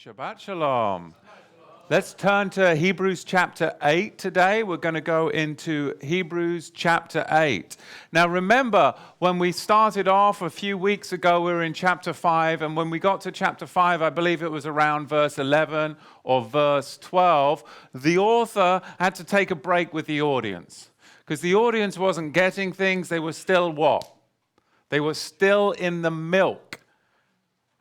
Shabbat Shalom. Let's turn to Hebrews chapter 8 today. We're going to go into Hebrews chapter 8. Now remember, when we started off a few weeks ago, we were in chapter 5, and when we got to chapter 5, I believe it was around verse 11 or verse 12, the author had to take a break with the audience, because the audience wasn't getting things. They were still what? They were still in the milk.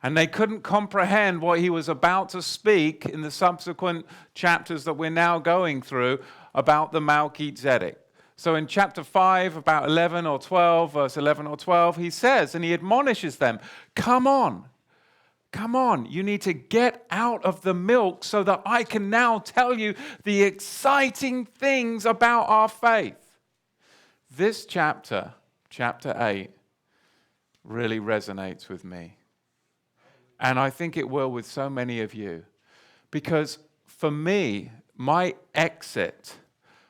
And they couldn't comprehend what he was about to speak in the subsequent chapters that we're now going through about the Melchizedek. So in chapter 5, about 11 or 12, verse 11 or 12, he says, and he admonishes them, come on, you need to get out of the milk so that I can now tell you the exciting things about our faith. This chapter 8, really resonates with me. And I think it will with so many of you. Because for me, my exit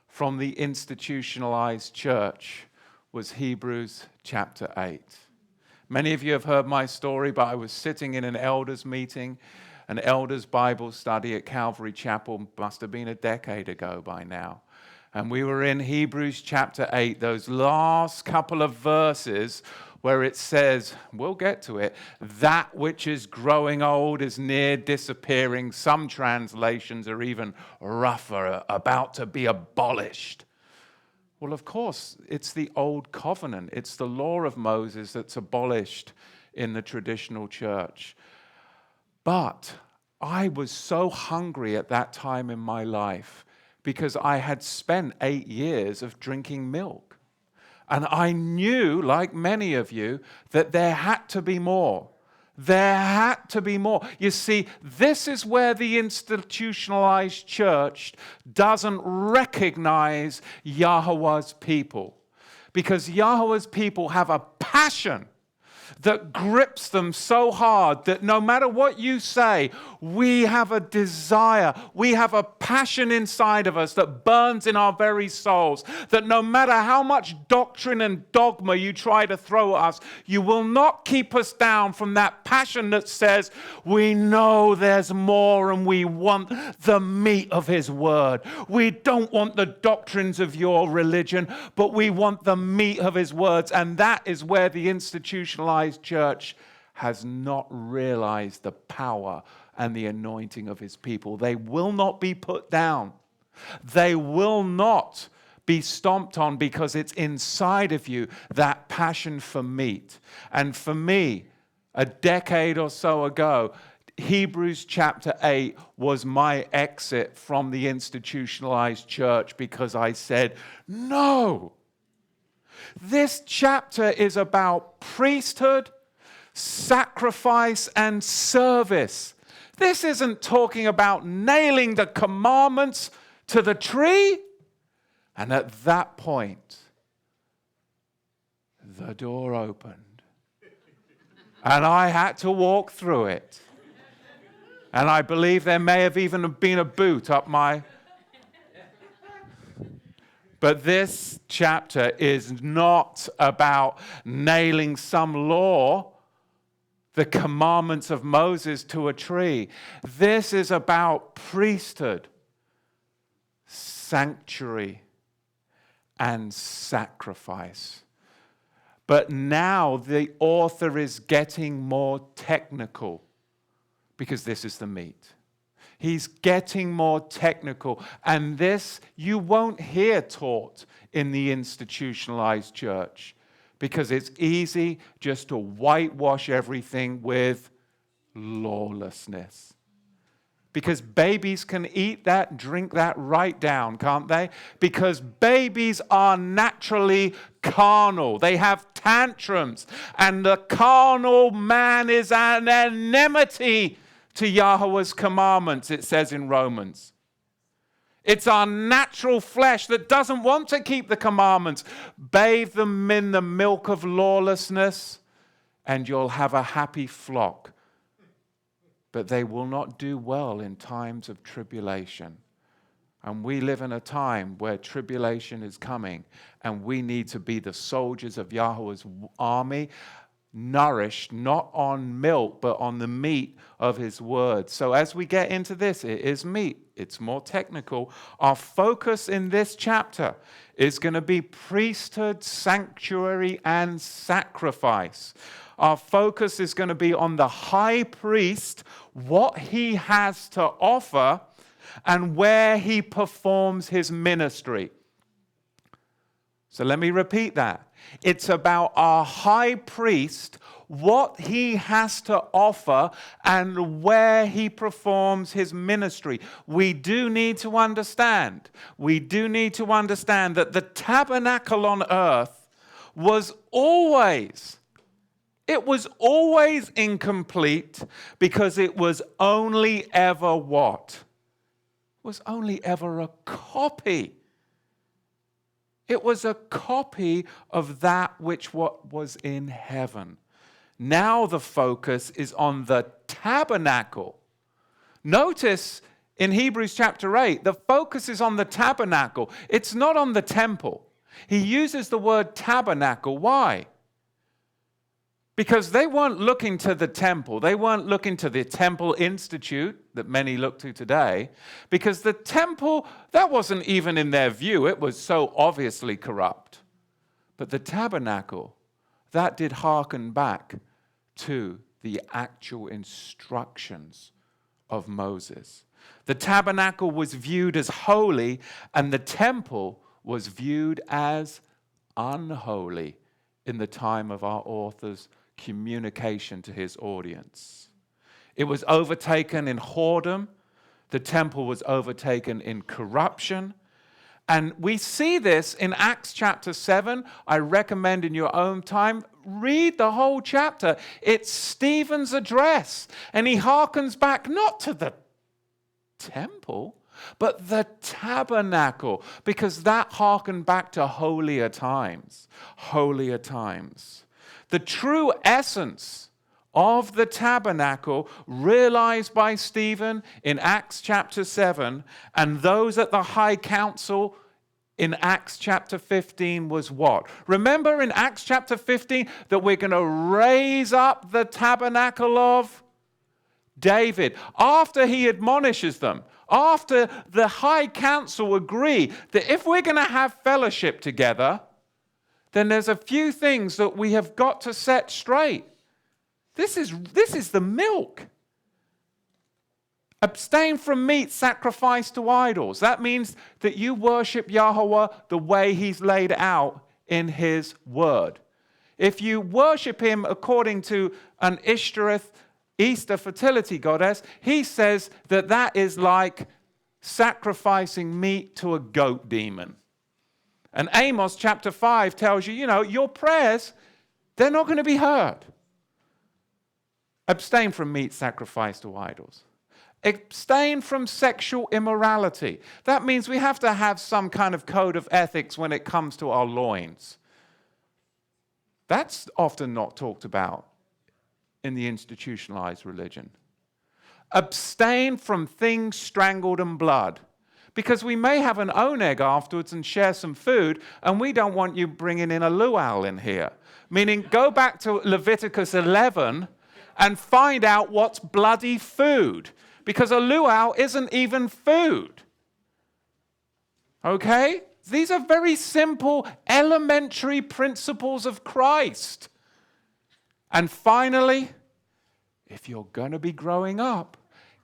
from the institutionalized church was Hebrews chapter 8. Many of you have heard my story, but I was sitting in an elders meeting, an elders Bible study at Calvary Chapel, must have been a decade ago by now. And we were in Hebrews chapter 8, those last couple of verses where it says, we'll get to it, that which is growing old is near disappearing. Some translations are even rougher, about to be abolished. Well, of course, it's the old covenant. It's the law of Moses that's abolished in the traditional church. But I was so hungry at that time in my life because I had spent 8 years of drinking milk. And I knew, like many of you, that there had to be more. There had to be more. You see, this is where the institutionalized church doesn't recognize Yahweh's people. Because Yahweh's people have a passion that grips them so hard that no matter what you say, we have a desire, we have a passion inside of us that burns in our very souls, that no matter how much doctrine and dogma you try to throw at us, you will not keep us down from that passion that says, we know there's more and we want the meat of his word. We don't want the doctrines of your religion, but we want the meat of his words. And that is where the institutionalized church has not realized the power and the anointing of his people. They will not be put down. They will not be stomped on because it's inside of you, that passion for meat. And for me, a decade or so ago, Hebrews chapter 8 was my exit from the institutionalized church because I said, no. This chapter is about priesthood, sacrifice, and service. This isn't talking about nailing the commandments to the tree. And at that point, the door opened. And I had to walk through it. And I believe there may have even been a boot up my... But this chapter is not about nailing some law, the commandments of Moses, to a tree. This is about priesthood, sanctuary, and sacrifice. But now the author is getting more technical because this is the meat. He's getting more technical. And this you won't hear taught in the institutionalized church because it's easy just to whitewash everything with lawlessness. Because babies can eat that, drink that right down, can't they? Because babies are naturally carnal. They have tantrums. And the carnal man is an enmity to Yahweh's commandments, it says in Romans. It's our natural flesh that doesn't want to keep the commandments. Bathe them in the milk of lawlessness, and you'll have a happy flock. But they will not do well in times of tribulation. And we live in a time where tribulation is coming, and we need to be the soldiers of Yahweh's army, nourished not on milk, but on the meat of his word. So as we get into this, it is meat. It's more technical. Our focus in this chapter is going to be priesthood, sanctuary, and sacrifice. Our focus is going to be on the high priest, what he has to offer, and where he performs his ministry. So let me repeat that. It's about our high priest, what he has to offer, and where he performs his ministry. We do need to understand that the tabernacle on earth was always incomplete because it was only ever what? It was only ever a copy. It was a copy of that which was in heaven. Now the focus is on the tabernacle. Notice in Hebrews chapter 8, the focus is on the tabernacle. It's not on the temple. He uses the word tabernacle. Why? Because they weren't looking to the temple. They weren't looking to the temple institute that many look to today. Because the temple, that wasn't even in their view. It was so obviously corrupt. But the tabernacle, that did hearken back to the actual instructions of Moses. The tabernacle was viewed as holy, and the temple was viewed as unholy in the time of our author's communication to his audience. It was overtaken in whoredom. The temple was overtaken in corruption. And we see this in Acts chapter 7. I recommend in your own time, read the whole chapter. It's Stephen's address. And he hearkens back not to the temple, but the tabernacle, because that hearkened back to holier times. Holier times. The true essence of the tabernacle realized by Stephen in Acts chapter 7 and those at the high council in Acts chapter 15 was what? Remember in Acts chapter 15 that we're going to raise up the tabernacle of David. After he admonishes them, after the high council agree that if we're going to have fellowship together, then there's a few things that we have got to set straight. This is the milk. Abstain from meat sacrificed to idols. That means that you worship Yahweh the way he's laid out in his word. If you worship him according to an Ishtoreth, Easter fertility goddess, he says that that is like sacrificing meat to a goat demon. And Amos chapter 5 tells you, your prayers, they're not going to be heard. Abstain from meat sacrificed to idols. Abstain from sexual immorality. That means we have to have some kind of code of ethics when it comes to our loins. That's often not talked about in the institutionalized religion. Abstain from things strangled in blood. Because we may have an oneg afterwards and share some food, and we don't want you bringing in a luau in here. Meaning, go back to Leviticus 11 and find out what's bloody food. Because a luau isn't even food. Okay? These are very simple, elementary principles of Christ. And finally, if you're going to be growing up,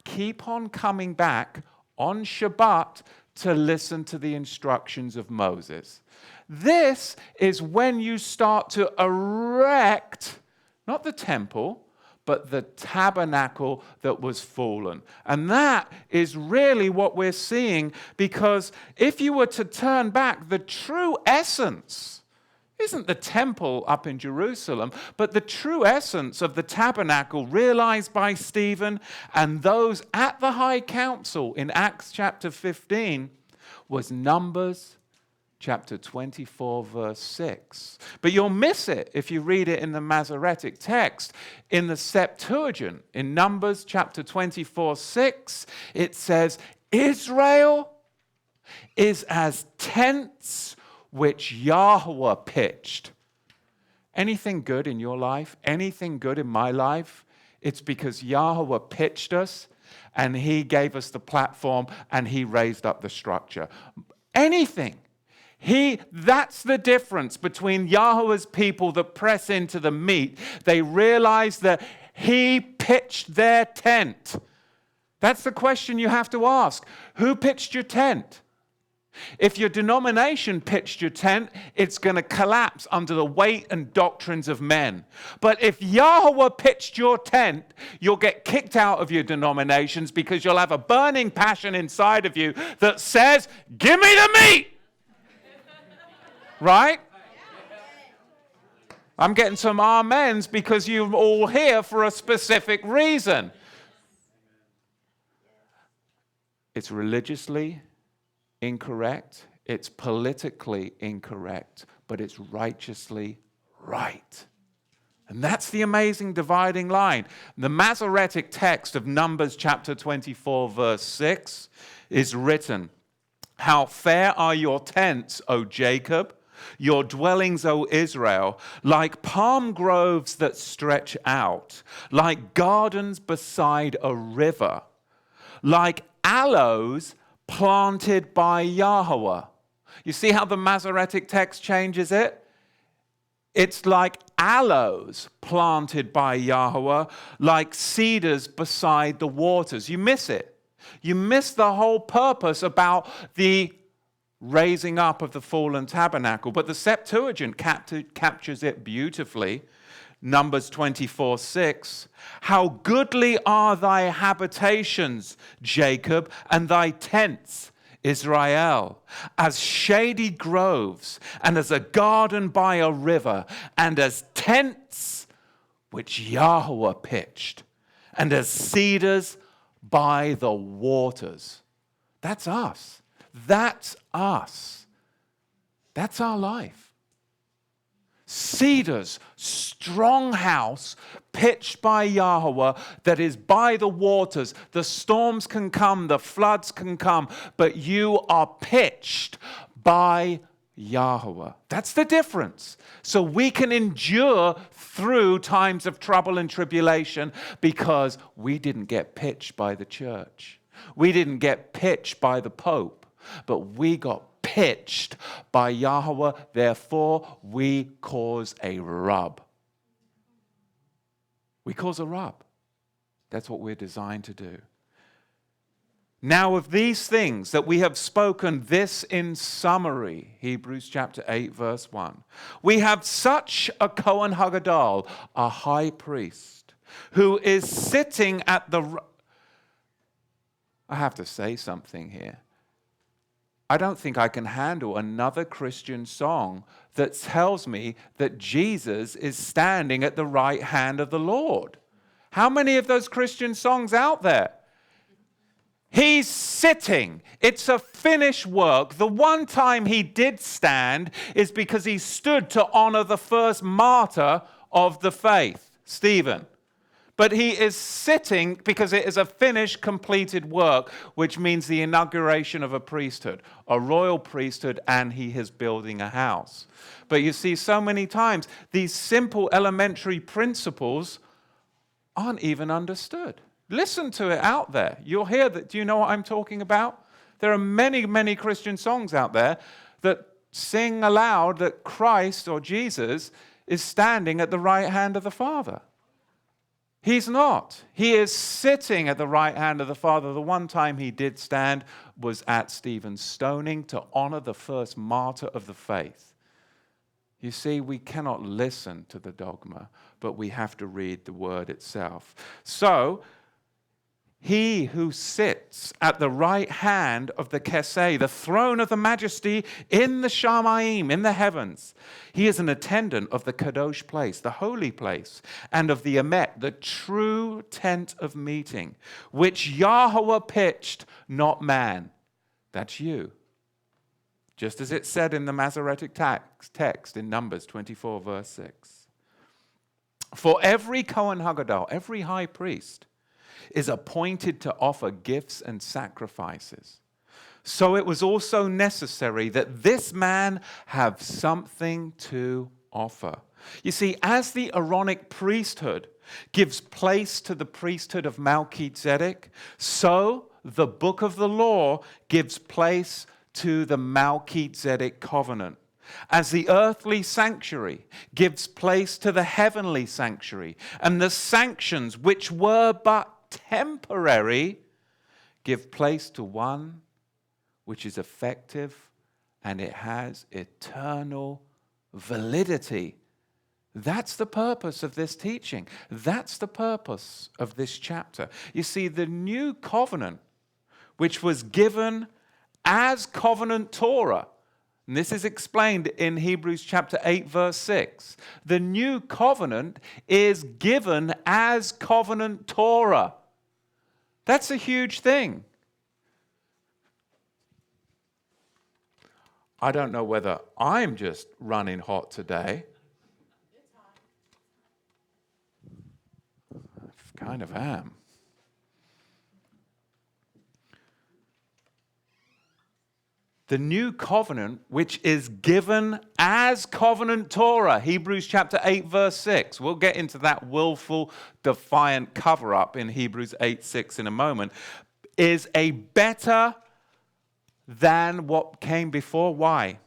keep on coming back on Shabbat to listen to the instructions of Moses. This is when you start to erect, not the temple, but the tabernacle that was fallen. And that is really what we're seeing, because if you were to turn back, the true essence isn't the temple up in Jerusalem, but the true essence of the tabernacle realized by Stephen and those at the high council in Acts chapter 15 was Numbers chapter 24, verse 6. But you'll miss it if you read it in the Masoretic text. In the Septuagint, in Numbers chapter 24, 6, it says, Israel is as tents which Yahweh pitched. anything good in your life, anything good in my life, it's because Yahweh pitched us and he gave us the platform and he raised up the structure. Anything. That's the difference between Yahweh's people that press into the meat. They realize that he pitched their tent. That's the question you have to ask. Who pitched your tent? If your denomination pitched your tent, it's going to collapse under the weight and doctrines of men. But if Yahweh pitched your tent, you'll get kicked out of your denominations because you'll have a burning passion inside of you that says, give me the meat! Right? I'm getting some amens because you're all here for a specific reason. It's religiously incorrect, it's politically incorrect, but it's righteously right. And that's the amazing dividing line. The Masoretic text of Numbers chapter 24, verse 6 is written, "How fair are your tents, O Jacob, your dwellings, O Israel, like palm groves that stretch out, like gardens beside a river, like aloes planted by Yahweh." You see how the Masoretic text changes it? It's like aloes planted by Yahweh, like cedars beside the waters. You miss it. You miss the whole purpose about the raising up of the fallen tabernacle. But the Septuagint captures it beautifully. Numbers 24:6. "How goodly are thy habitations, Jacob, and thy tents, Israel, as shady groves, and as a garden by a river, and as tents which Yahweh pitched, and as cedars by the waters." That's us. That's us. That's our life. Cedars, strong house, pitched by Yahweh, that is by the waters. The storms can come, the floods can come, but you are pitched by Yahweh. That's the difference. So we can endure through times of trouble and tribulation because we didn't get pitched by the church. We didn't get pitched by the Pope, but we got pitched by Yahweh, therefore we cause a rub. We cause a rub. That's what we're designed to do. Now of these things that we have spoken, this in summary, Hebrews chapter 8, verse 1. We have such a Kohen Hagadol, a high priest, who is sitting at the... I have to say something here. I don't think I can handle another Christian song that tells me that Jesus is standing at the right hand of the Lord. How many of those Christian songs out there? He's sitting. It's a finished work. The one time he did stand is because he stood to honor the first martyr of the faith, Stephen. But he is sitting because it is a finished, completed work, which means the inauguration of a priesthood, a royal priesthood, and he is building a house. But you see, so many times, these simple elementary principles aren't even understood. Listen to it out there. You'll hear that. Do you know what I'm talking about? There are many, many Christian songs out there that sing aloud that Christ or Jesus is standing at the right hand of the Father. He's not. He is sitting at the right hand of the Father. The one time he did stand was at Stephen's stoning to honor the first martyr of the faith. You see, we cannot listen to the dogma, but we have to read the word itself. So, he who sits at the right hand of the Keseh, the throne of the majesty in the Shamayim, in the heavens, he is an attendant of the Kadosh place, the holy place, and of the Emet, the true tent of meeting, which Yahweh pitched, not man. That's you. Just as it said in the Masoretic text in Numbers 24, verse 6. For every Kohen Hagadol, every high priest, is appointed to offer gifts and sacrifices. So it was also necessary that this man have something to offer. You see, as the Aaronic priesthood gives place to the priesthood of Melchizedek, so the book of the law gives place to the Melchizedek covenant. As the earthly sanctuary gives place to the heavenly sanctuary, and the sanctions which were but temporary give place to one which is effective and it has eternal validity. That's the purpose of this teaching. That's the purpose of this chapter. You see, the new covenant, which was given as covenant Torah, and this is explained in Hebrews chapter 8, verse 6. The new covenant is given as covenant Torah. That's a huge thing. I don't know whether I'm just running hot today. I kind of am. The new covenant, which is given as covenant Torah, Hebrews chapter 8, verse 6. We'll get into that willful, defiant cover-up in Hebrews 8, 6 in a moment, is a better than what came before. Why?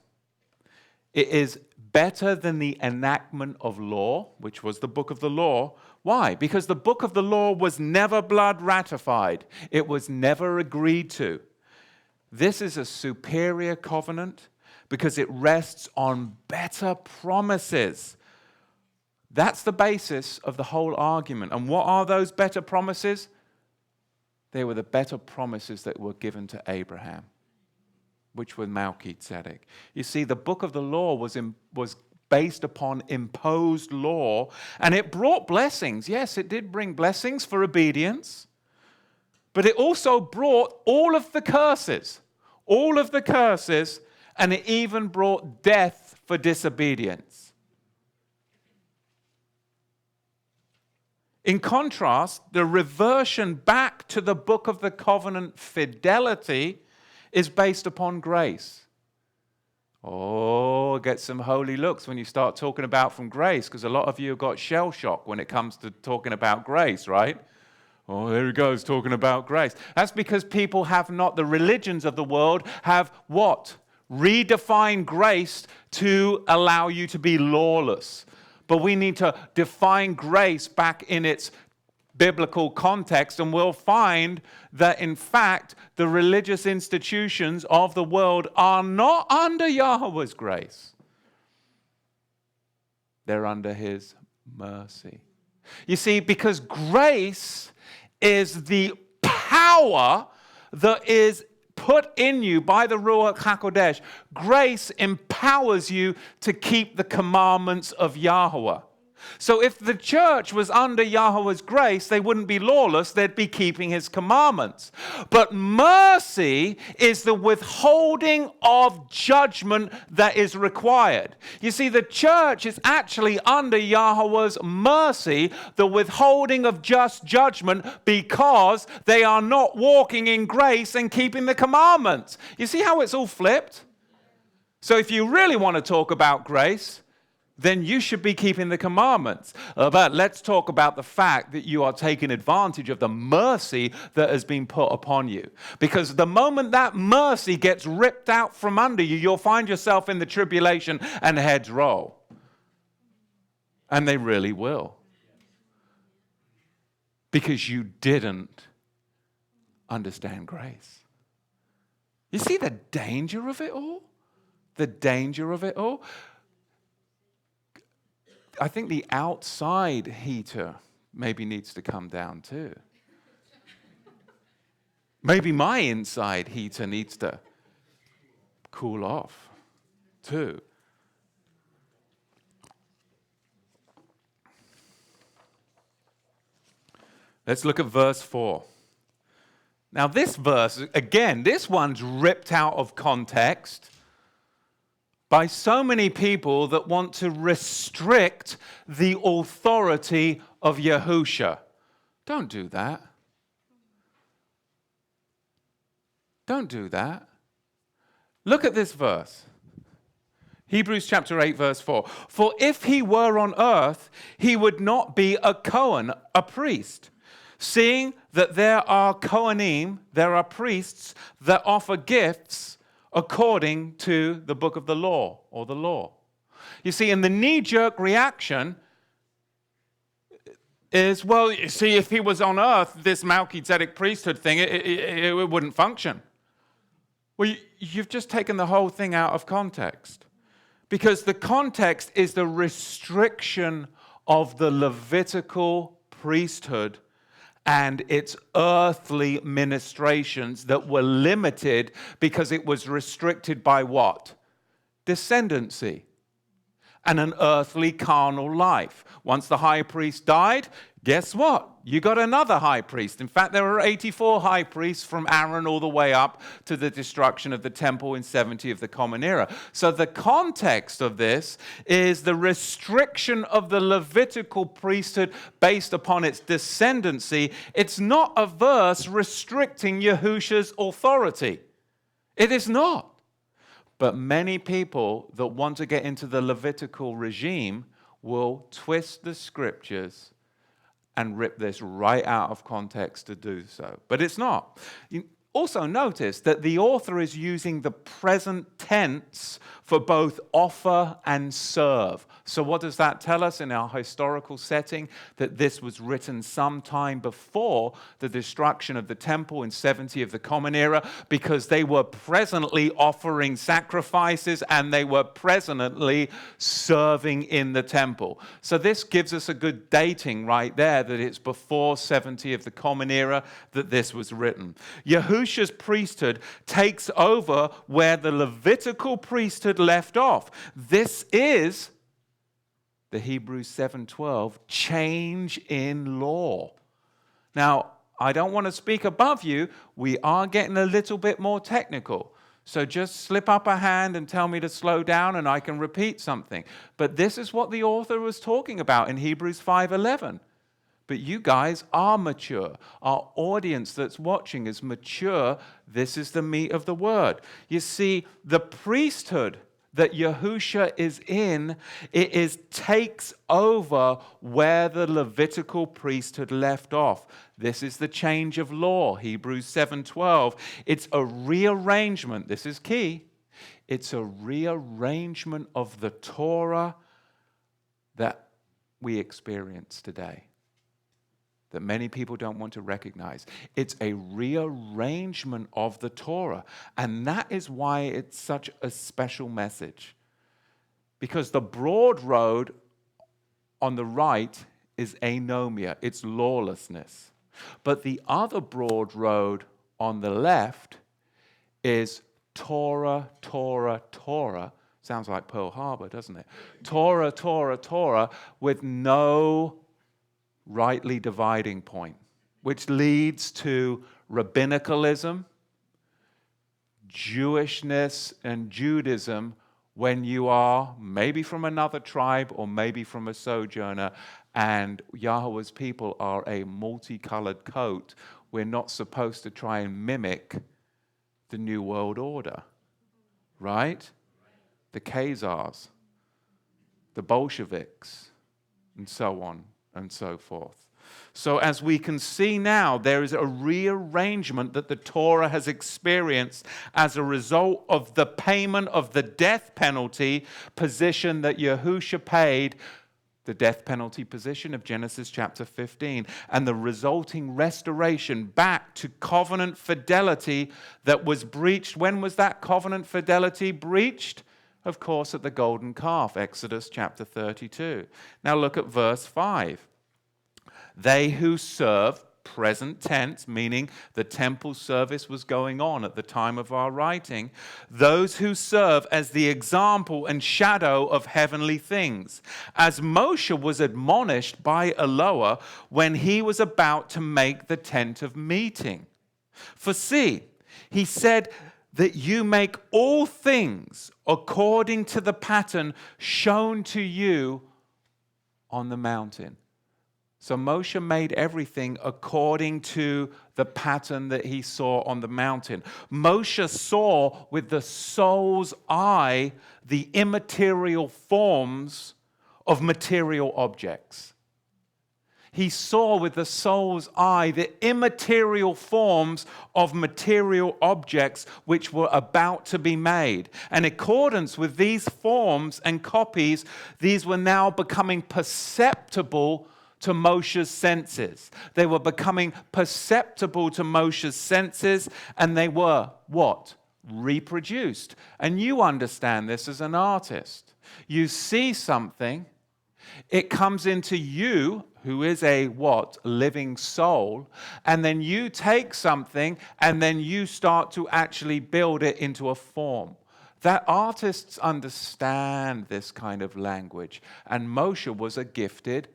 It is better than the enactment of law, which was the book of the law. Why? Because the book of the law was never blood ratified. It was never agreed to. This is a superior covenant because it rests on better promises. That's the basis of the whole argument. And what are those better promises? They were the better promises that were given to Abraham, which were Melchizedek. You see, the book of the law was based upon imposed law, and it brought blessings. Yes, it did bring blessings for obedience. But it also brought all of the curses, and it even brought death for disobedience. In contrast, the reversion back to the book of the covenant fidelity is based upon grace. Oh, get some holy looks when you start talking about from grace, because a lot of you have got shell shock when it comes to talking about grace, right? Oh, there he goes, talking about grace. That's because people have not, the religions of the world have what? Redefined grace to allow you to be lawless. But we need to define grace back in its biblical context, and we'll find that, in fact, the religious institutions of the world are not under Yahweh's grace. They're under his mercy. You see, because grace is the power that is put in you by the Ruach HaKodesh. Grace empowers you to keep the commandments of Yahweh. So if the church was under Yahweh's grace, they wouldn't be lawless, they'd be keeping his commandments. But mercy is the withholding of judgment that is required. You see, the church is actually under Yahweh's mercy, the withholding of just judgment, because they are not walking in grace and keeping the commandments. You see how it's all flipped? So if you really want to talk about grace, then you should be keeping the commandments. But let's talk about the fact that you are taking advantage of the mercy that has been put upon you. Because the moment that mercy gets ripped out from under you, you'll find yourself in the tribulation and heads roll. And they really will. Because you didn't understand grace. You see the danger of it all? The danger of it all? I think the outside heater maybe needs to come down too. Maybe my inside heater needs to cool off too. Let's look at verse 4. Now this verse, again, this one's ripped out of context by so many people that want to restrict the authority of Yahusha. Don't do that. Don't do that. Look at this verse. Hebrews chapter 8, verse 4. For if he were on earth, he would not be a Cohen, a priest, seeing that there are Kohanim, there are priests that offer gifts according to the book of the law, or the law. You see, in the knee-jerk reaction is, well, you see, if he was on earth, this Melchizedek priesthood thing, it wouldn't function. Well, you've just taken the whole thing out of context. Because the context is the restriction of the Levitical priesthood and its earthly ministrations that were limited because it was restricted by what? Descendancy and an earthly carnal life. Once the high priest died, guess what? You got another high priest. In fact, there were 84 high priests from Aaron all the way up to the destruction of the temple in 70 of the Common Era. So the context of this is the restriction of the Levitical priesthood based upon its descendancy. It's not a verse restricting Yahusha's authority. It is not. But many people that want to get into the Levitical regime will twist the scriptures and rip this right out of context to do so. But it's not. You also notice that the author is using the present tense for both offer and serve. So what does that tell us in our historical setting? That this was written sometime before the destruction of the temple in 70 of the Common Era, because they were presently offering sacrifices and they were presently serving in the temple. So this gives us a good dating right there, that it's before 70 of the Common Era that this was written. Yahusha's priesthood takes over where the Levitical priesthood left off. This is the Hebrews 7:12 change in law. Now, I don't want to speak above you. We are getting a little bit more technical. So just slip up a hand and tell me to slow down and I can repeat something. But this is what the author was talking about in Hebrews 5:11. But you guys are mature. Our audience that's watching is mature. This is the meat of the word. You see, the priesthood that Yahusha is in, takes over where the Levitical priesthood left off. This is the change of law, Hebrews 7:12. It's a rearrangement. This is key. It's a rearrangement of the Torah that we experience today, that many people don't want to recognize. It's a rearrangement of the Torah. And that is why it's such a special message. Because the broad road on the right is anomia, it's lawlessness. But the other broad road on the left is Torah, Torah, Torah. Sounds like Pearl Harbor, doesn't it? Torah, Torah, Torah, with no rightly dividing point, which leads to rabbinicalism, Jewishness, and Judaism when you are maybe from another tribe or maybe from a sojourner, and Yahweh's people are a multicolored coat. We're not supposed to try and mimic the New World Order, right? The Khazars, the Bolsheviks, and so on and so forth. So as we can see now, there is a rearrangement that the Torah has experienced as a result of the payment of the death penalty position that Yahusha paid, the death penalty position of Genesis chapter 15, and the resulting restoration back to covenant fidelity that was breached. When was that covenant fidelity breached? Of course, at the golden calf, Exodus chapter 32. Now look at verse 5. They who serve, present tense, meaning the temple service was going on at the time of our writing, those who serve as the example and shadow of heavenly things, as Moshe was admonished by Eloah when he was about to make the tent of meeting. For see, he said that you make all things according to the pattern shown to you on the mountain. So Moshe made everything according to the pattern that he saw on the mountain. Moshe saw with the soul's eye the immaterial forms of material objects. He saw with the soul's eye the immaterial forms of material objects which were about to be made. And in accordance with these forms and copies, these were now becoming perceptible to Moshe's senses. They were becoming perceptible to Moshe's senses, and they were what? Reproduced. And you understand this as an artist. You see something, it comes into you, who is a what? Living soul, and then you take something and then you start to actually build it into a form. That artists understand this kind of language, and Moshe was a gifted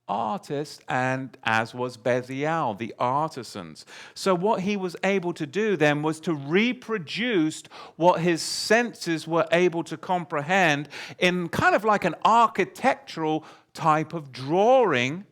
artist, and as was Bezalel, the artisans. So what he was able to do then was to reproduce what his senses were able to comprehend in kind of like an architectural type of drawing,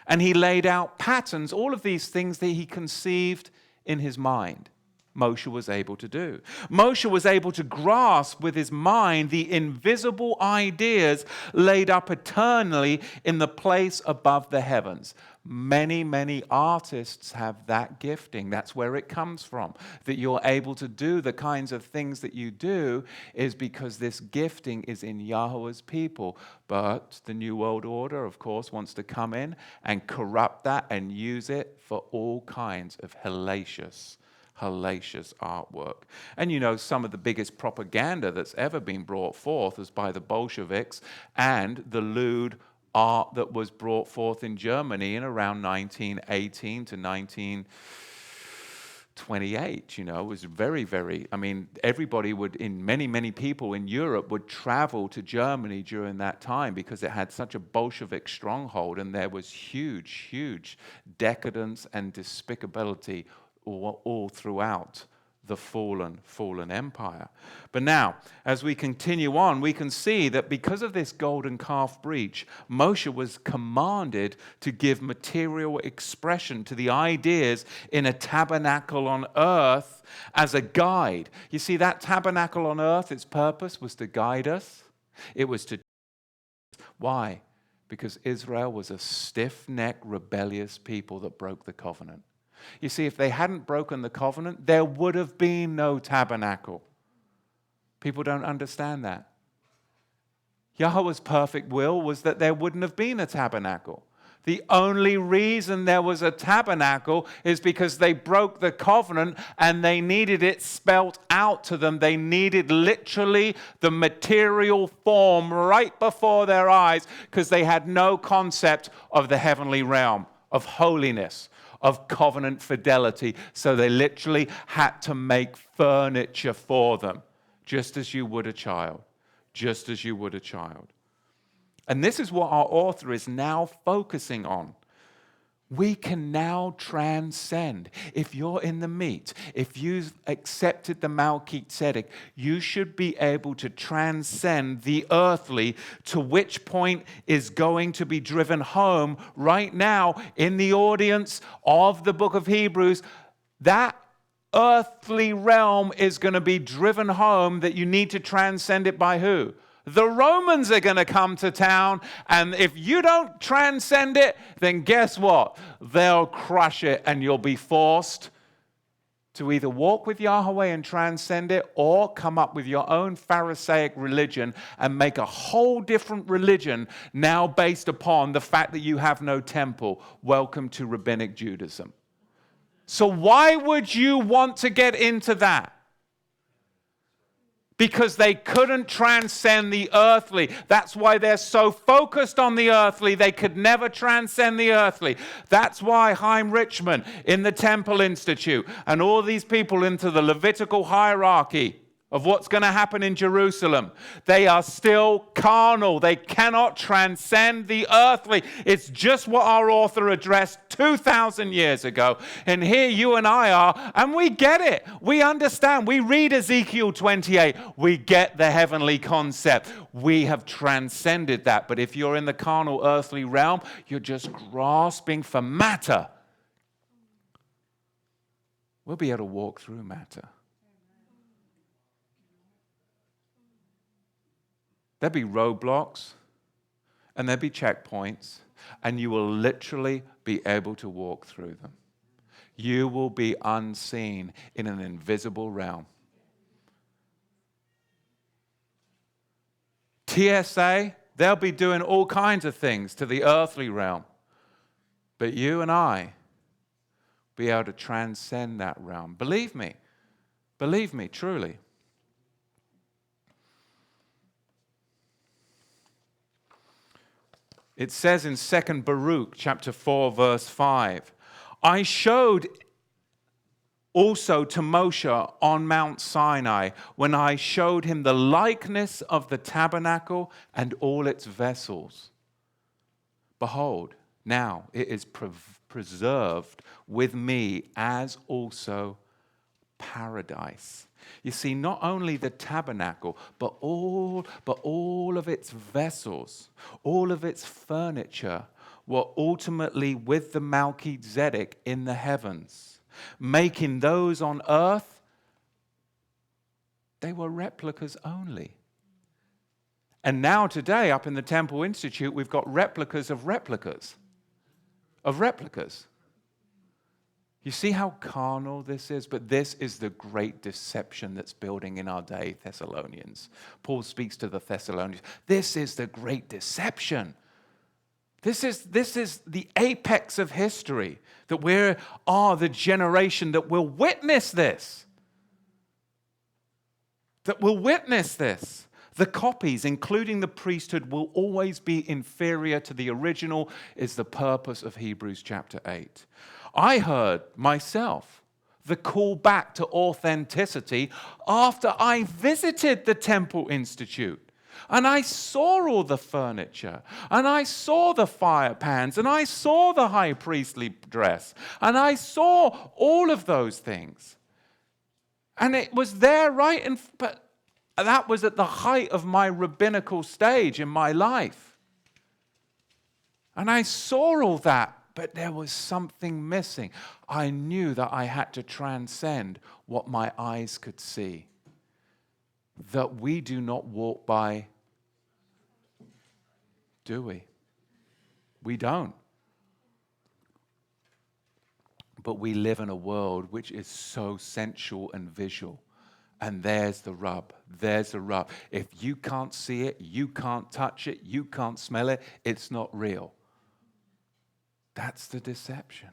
and he laid out patterns, all of these things that he conceived in his mind. Moshe was able to do. Moshe was able to grasp with his mind the invisible ideas laid up eternally in the place above the heavens. Many, many artists have that gifting. That's where it comes from. That you're able to do the kinds of things that you do is because this gifting is in Yahweh's people. But the New World Order, of course, wants to come in and corrupt that and use it for all kinds of hellacious artwork. And you know, some of the biggest propaganda that's ever been brought forth is by the Bolsheviks and the lewd art that was brought forth in Germany in around 1918 to 1928. You know, it was very, very, I mean, everybody would, many people in Europe would travel to Germany during that time because it had such a Bolshevik stronghold, and there was huge decadence and despicability all throughout the fallen empire. But now, as we continue on, we can see that because of this golden calf breach, Moshe was commanded to give material expression to the ideas in a tabernacle on earth as a guide. You see, that tabernacle on earth, its purpose was to guide us. It was to... Why? Because Israel was a stiff-necked, rebellious people that broke the covenant. You see, if they hadn't broken the covenant, there would have been no tabernacle. People don't understand that. Yahweh's perfect will was that there wouldn't have been a tabernacle. The only reason there was a tabernacle is because they broke the covenant and they needed it spelt out to them. They needed literally the material form right before their eyes because they had no concept of the heavenly realm, of holiness, of covenant fidelity. So they literally had to make furniture for them, just as you would a child, just as you would a child. And this is what our author is now focusing on. We can now transcend. If you're in the meat, if you've accepted the Melchizedek, you should be able to transcend the earthly, to which point is going to be driven home right now in the audience of the book of Hebrews. That earthly realm is going to be driven home, that you need to transcend it by who? The Romans are going to come to town, and if you don't transcend it, then guess what? They'll crush it, and you'll be forced to either walk with Yahweh and transcend it, or come up with your own Pharisaic religion and make a whole different religion now based upon the fact that you have no temple. Welcome to Rabbinic Judaism. So why would you want to get into that? Because they couldn't transcend the earthly. That's why they're so focused on the earthly. They could never transcend the earthly. That's why Chaim Richman in the Temple Institute and all these people into the Levitical hierarchy of what's going to happen in Jerusalem. They are still carnal. They cannot transcend the earthly. It's just what our author addressed 2,000 years ago. And here you and I are, and we get it. We understand. We read Ezekiel 28. We get the heavenly concept. We have transcended that. But if you're in the carnal earthly realm, you're just grasping for matter. We'll be able to walk through matter. There'll be roadblocks and there'll be checkpoints, and you will literally be able to walk through them. You will be unseen in an invisible realm. TSA, they'll be doing all kinds of things to the earthly realm. But you and I be able to transcend that realm. Believe me, truly. It says in 2 Baruch chapter 4 verse 5, I showed also to Moshe on Mount Sinai when I showed him the likeness of the tabernacle and all its vessels. Behold, now it is preserved with me as also paradise. You see, not only the tabernacle, but all of its vessels, all of its furniture were ultimately with the Melchizedek in the heavens, making those on earth, they were replicas only. And now today, up in the Temple Institute, we've got replicas of replicas. Of replicas. You see how carnal this is? But this is the great deception that's building in our day, Thessalonians. Paul speaks to the Thessalonians. This is the great deception. This is the apex of history, that we are the generation that will witness this. That will witness this. The copies, including the priesthood, will always be inferior to the original, is the purpose of Hebrews chapter 8. I heard myself the call back to authenticity after I visited the Temple Institute. And I saw all the furniture, and I saw the fire pans, and I saw the high priestly dress, and I saw all of those things. And it was there but that was at the height of my rabbinical stage in my life. And I saw all that, but there was something missing. I knew that I had to transcend what my eyes could see. That we do not walk by, do we? We don't. But we live in a world which is so sensual and visual. And there's the rub. There's the rub. If you can't see it, you can't touch it, you can't smell it, it's not real. That's the deception.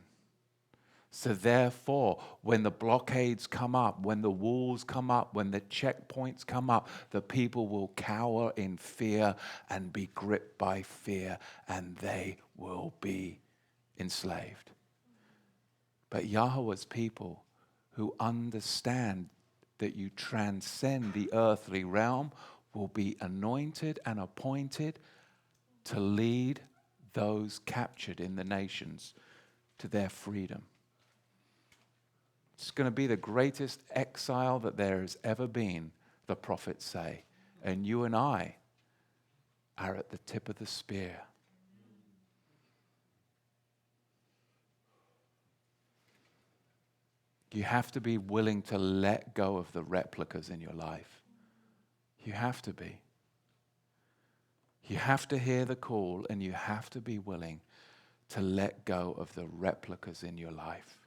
So therefore, when the blockades come up, when the walls come up, when the checkpoints come up, the people will cower in fear and be gripped by fear, and they will be enslaved. But Yahweh's people who understand that you transcend the earthly realm will be anointed and appointed to lead those captured in the nations to their freedom. It's going to be the greatest exile that there has ever been, the prophets say. And you and I are at the tip of the spear. You have to be willing to let go of the replicas in your life. You have to be. You have to hear the call, and you have to be willing to let go of the replicas in your life.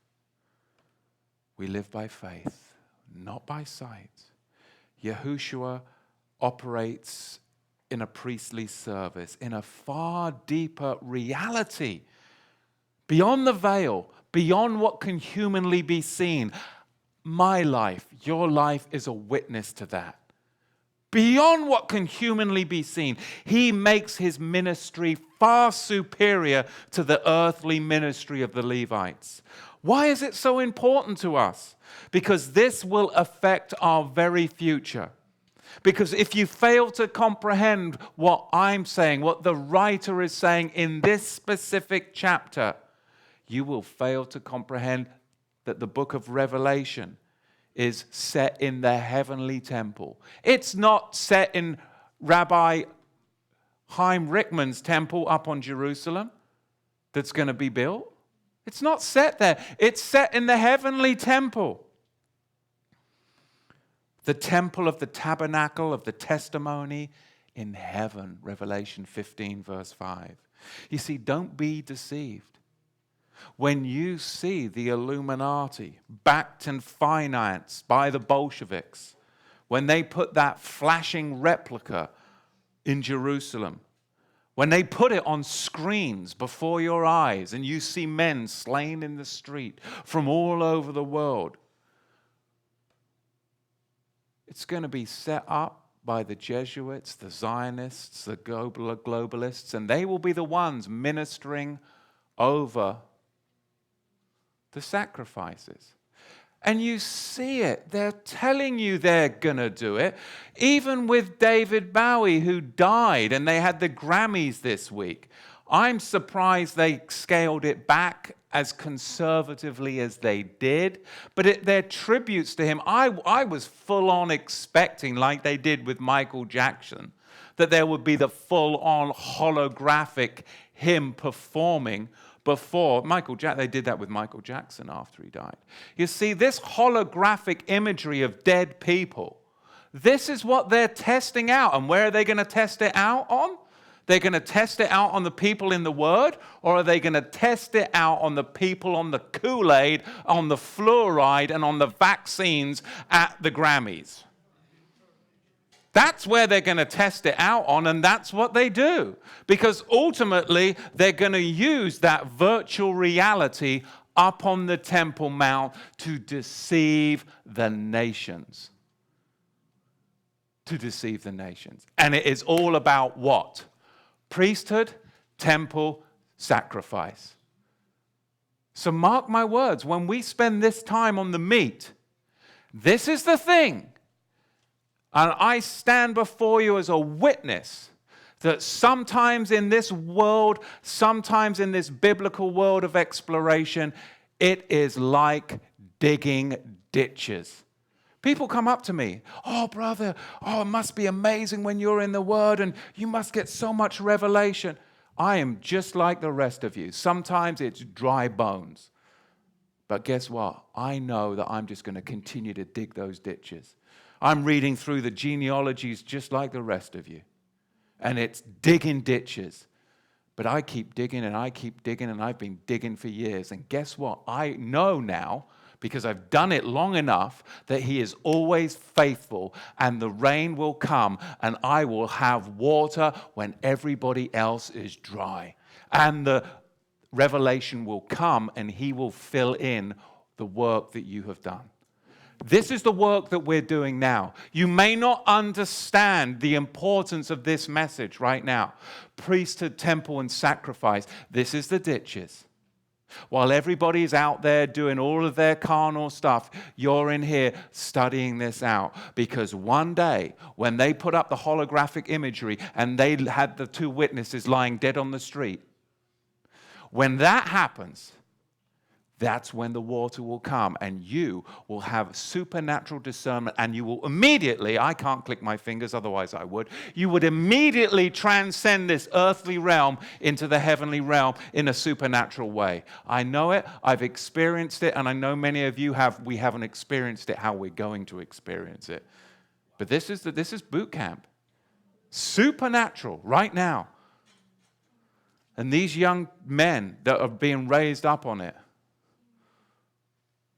We live by faith, not by sight. Yahusha operates in a priestly service, in a far deeper reality, beyond the veil, beyond what can humanly be seen. My life, your life is a witness to that. beyond what can humanly be seen. He makes his ministry far superior to the earthly ministry of the Levites. Why is it so important to us? Because this will affect our very future. Because if you fail to comprehend what I'm saying, what the writer is saying in this specific chapter, you will fail to comprehend that the book of Revelation is set in the heavenly temple. It's not set in Rabbi Chaim Rickman's temple up on Jerusalem that's going to be built. It's not set there. It's set in the heavenly temple. The temple of the tabernacle of the testimony in heaven, Revelation 15, verse 5. You see, don't be deceived. When you see the Illuminati backed and financed by the Bolsheviks, when they put that flashing replica in Jerusalem, when they put it on screens before your eyes and you see men slain in the street from all over the world, it's going to be set up by the Jesuits, the Zionists, the globalists, and they will be the ones ministering over the sacrifices. And you see it. They're telling you they're going to do it. Even with David Bowie, who died, and they had the Grammys this week. I'm surprised they scaled it back as conservatively as they did. But they're tributes to him. I was full on expecting, like they did with Michael Jackson, that there would be the full-on holographic him performing before they did that with Michael Jackson after he died. You see, this holographic imagery of dead people, this is what they're testing out. And where are they going to test it out on? They're going to test it out on the people in the Word, or are they going to test it out on the people on the Kool-Aid, on the fluoride, and on the vaccines at the Grammys? That's where they're going to test it out on, and that's what they do. Because ultimately, they're going to use that virtual reality up on the Temple Mount to deceive the nations. To deceive the nations. And it is all about what? Priesthood, temple, sacrifice. So mark my words, when we spend this time on the meat, this is the thing. And I stand before you as a witness that sometimes in this world, sometimes in this biblical world of exploration, it is like digging ditches. People come up to me, oh, brother, it must be amazing when you're in the Word and you must get so much revelation. I am just like the rest of you. Sometimes it's dry bones. But guess what? I know that I'm just going to continue to dig those ditches. I'm reading through the genealogies just like the rest of you. And it's digging ditches. But I keep digging and I keep digging, and I've been digging for years. And guess what? I know now, because I've done it long enough, that He is always faithful, and the rain will come, and I will have water when everybody else is dry. And the revelation will come, and He will fill in the work that you have done. This is the work that we're doing now. You may not understand the importance of this message right now. Priesthood, temple, and sacrifice. This is the ditches. While everybody's out there doing all of their carnal stuff, you're in here studying this out. Because one day, when they put up the holographic imagery and they had the two witnesses lying dead on the street, when that happens, that's when the water will come, and you will have supernatural discernment, and you will immediately, I can't click my fingers, otherwise I would, you would immediately transcend this earthly realm into the heavenly realm in a supernatural way. I know it, I've experienced it, and I know many of you have. We haven't experienced it how we're going to experience it. But this is boot camp. Supernatural, right now. And these young men that are being raised up on it,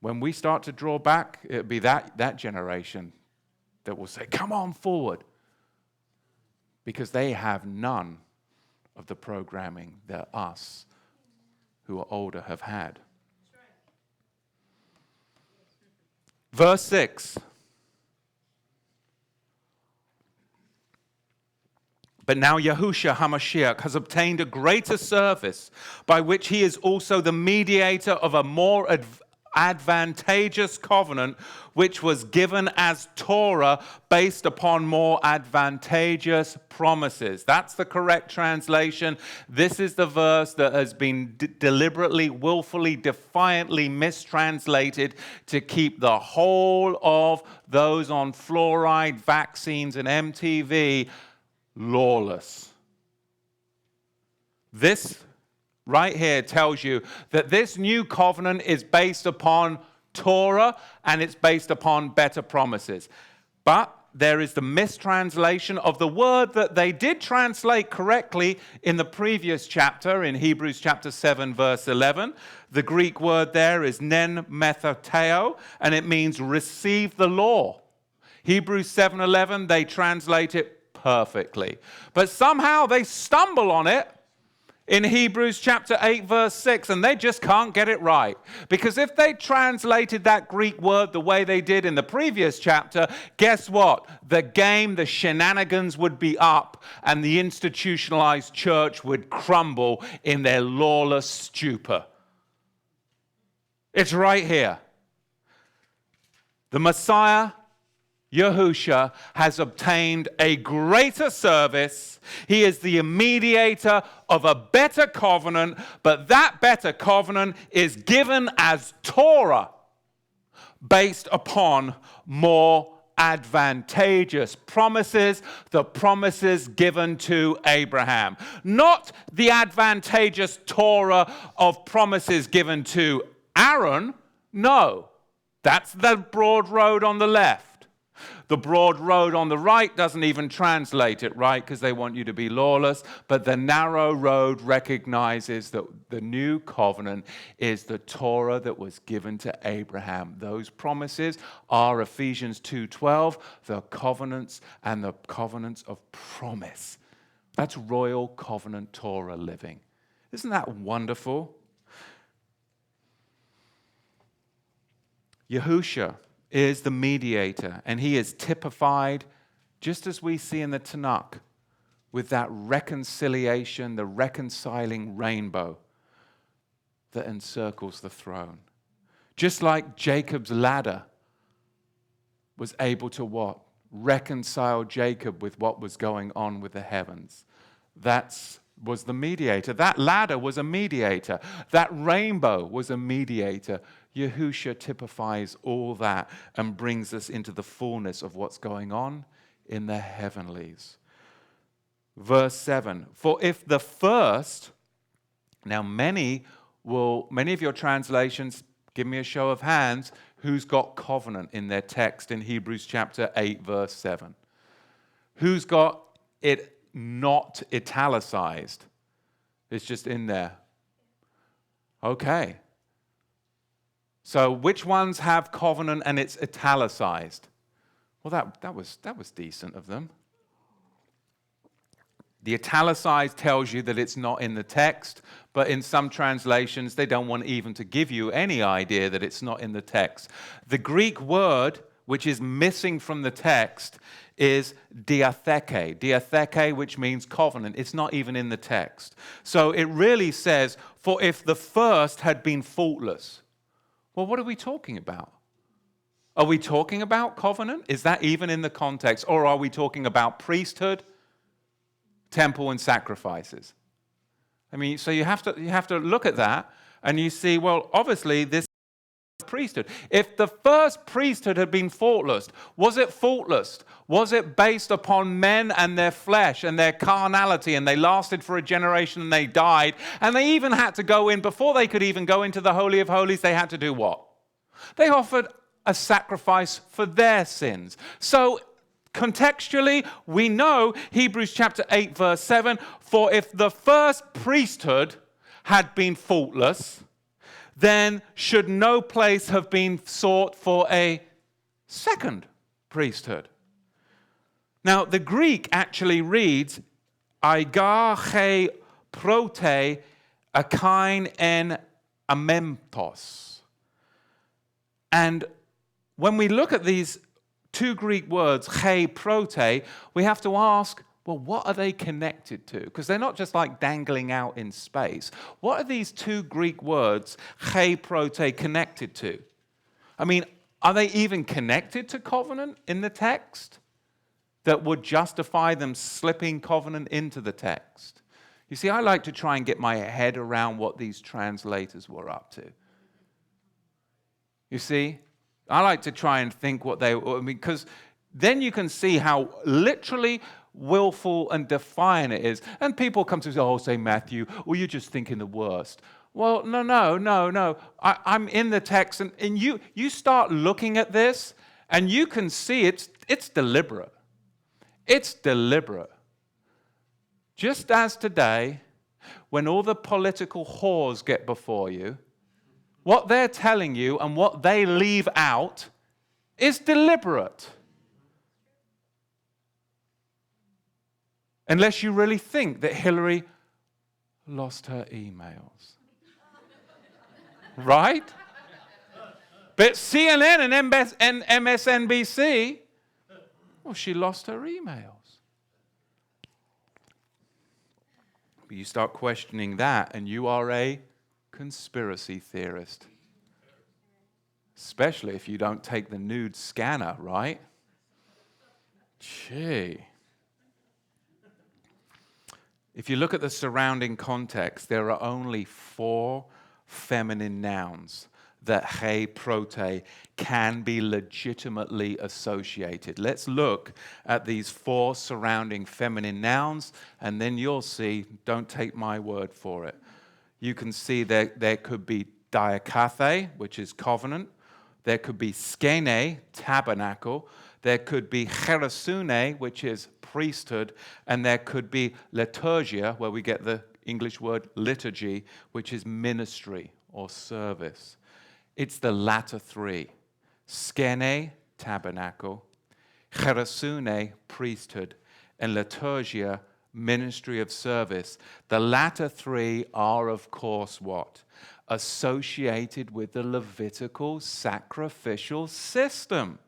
when we start to draw back, it'll be that generation that will say, come on forward. Because they have none of the programming that us who are older have had. Verse 6. But now Yahusha HaMashiach has obtained a greater service by which he is also the mediator of a more advantageous covenant, which was given as Torah based upon more advantageous promises. That's the correct translation. This is the verse that has been deliberately, willfully, defiantly mistranslated to keep the whole of those on fluoride, vaccines, and MTV lawless. This right here tells you that this new covenant is based upon Torah and it's based upon better promises. But there is the mistranslation of the word that they did translate correctly in the previous chapter, in Hebrews chapter 7, verse 11. The Greek word there is nen methotheo, and it means receive the law. Hebrews 7:11, they translate it perfectly. But somehow they stumble on it in Hebrews chapter 8, verse 6, and they just can't get it right. Because if they translated that Greek word the way they did in the previous chapter, guess what? The shenanigans would be up, and the institutionalized church would crumble in their lawless stupor. It's right here. The Messiah, Yahusha, has obtained a greater service. He is the mediator of a better covenant, but that better covenant is given as Torah based upon more advantageous promises, the promises given to Abraham. Not the advantageous Torah of promises given to Aaron. No, that's the broad road on the left. The broad road on the right doesn't even translate it right because they want you to be lawless. But the narrow road recognizes that the new covenant is the Torah that was given to Abraham. Those promises are Ephesians 2:12, the covenants and the covenants of promise. That's royal covenant Torah living. Isn't that wonderful? Yahusha is the mediator, and he is typified, just as we see in the Tanakh, with that reconciliation, the reconciling rainbow that encircles the throne. Just like Jacob's ladder was able to what? Reconcile Jacob with what was going on with the heavens. That was the mediator. That ladder was a mediator. That rainbow was a mediator. Yahusha typifies all that and brings us into the fullness of what's going on in the heavenlies. Verse 7, for if the first, now many of your translations, give me a show of hands, who's got covenant in their text in Hebrews chapter 8, verse 7? Who's got it not italicized? It's just in there. Okay. So which ones have covenant and it's italicized? Well, that was decent of them. The italicized tells you that it's not in the text, but in some translations, they don't want even to give you any idea that it's not in the text. The Greek word, which is missing from the text, is diatheke. Diatheke, which means covenant. It's not even in the text. So it really says, for if the first had been faultless. Well, what are we talking about? Are we talking about covenant? Is that even in the context? Or are we talking about priesthood, temple, and sacrifices? I mean, so you have to look at that and you see, well, obviously this is priesthood. If the first priesthood had been faultless, was it faultless? Was it based upon men and their flesh and their carnality, and they lasted for a generation and they died, and they even had to go in, before they could even go into the Holy of Holies, they had to do what? They offered a sacrifice for their sins. So contextually, we know Hebrews chapter 8, verse 7, for if the first priesthood had been faultless, then should no place have been sought for a second priesthood. Now, the Greek actually reads, aigache prote akain en amemptos. And when we look at these two Greek words, he prote, we have to ask, Well, what are they connected to? Because they're not just like dangling out in space. What are these two Greek words, he prote, connected to? I mean, are they even connected to covenant in the text that would justify them slipping covenant into the text? You see, I like to try and get my head around what these translators were up to. You see, I like to try and think what they were, because then you can see how literally willful and defiant it is. And people come to say, oh, say Matthew, well, you're just thinking the worst. Well, no. I'm in the text, and you start looking at this, and you can see it's deliberate. It's deliberate. Just as today, when all the political whores get before you, what they're telling you and what they leave out is deliberate. Unless you really think that Hillary lost her emails. Right? But CNN and MSNBC, well, she lost her emails. But you start questioning that, and you are a conspiracy theorist. Especially if you don't take the nude scanner, right? Gee. If you look at the surrounding context, there are only 4 feminine nouns that he prote can be legitimately associated. Let's look at these 4 surrounding feminine nouns, and then you'll see, don't take my word for it. You can see that there could be diakathe, which is covenant. There could be skene, tabernacle. There could be cherasune, which is priesthood. And there could be liturgia, where we get the English word liturgy, which is ministry or service. It's the latter 3. Skene, tabernacle. Cherasune, priesthood. And liturgia, ministry of service. The latter 3 are, of course, what? Associated with the Levitical sacrificial system,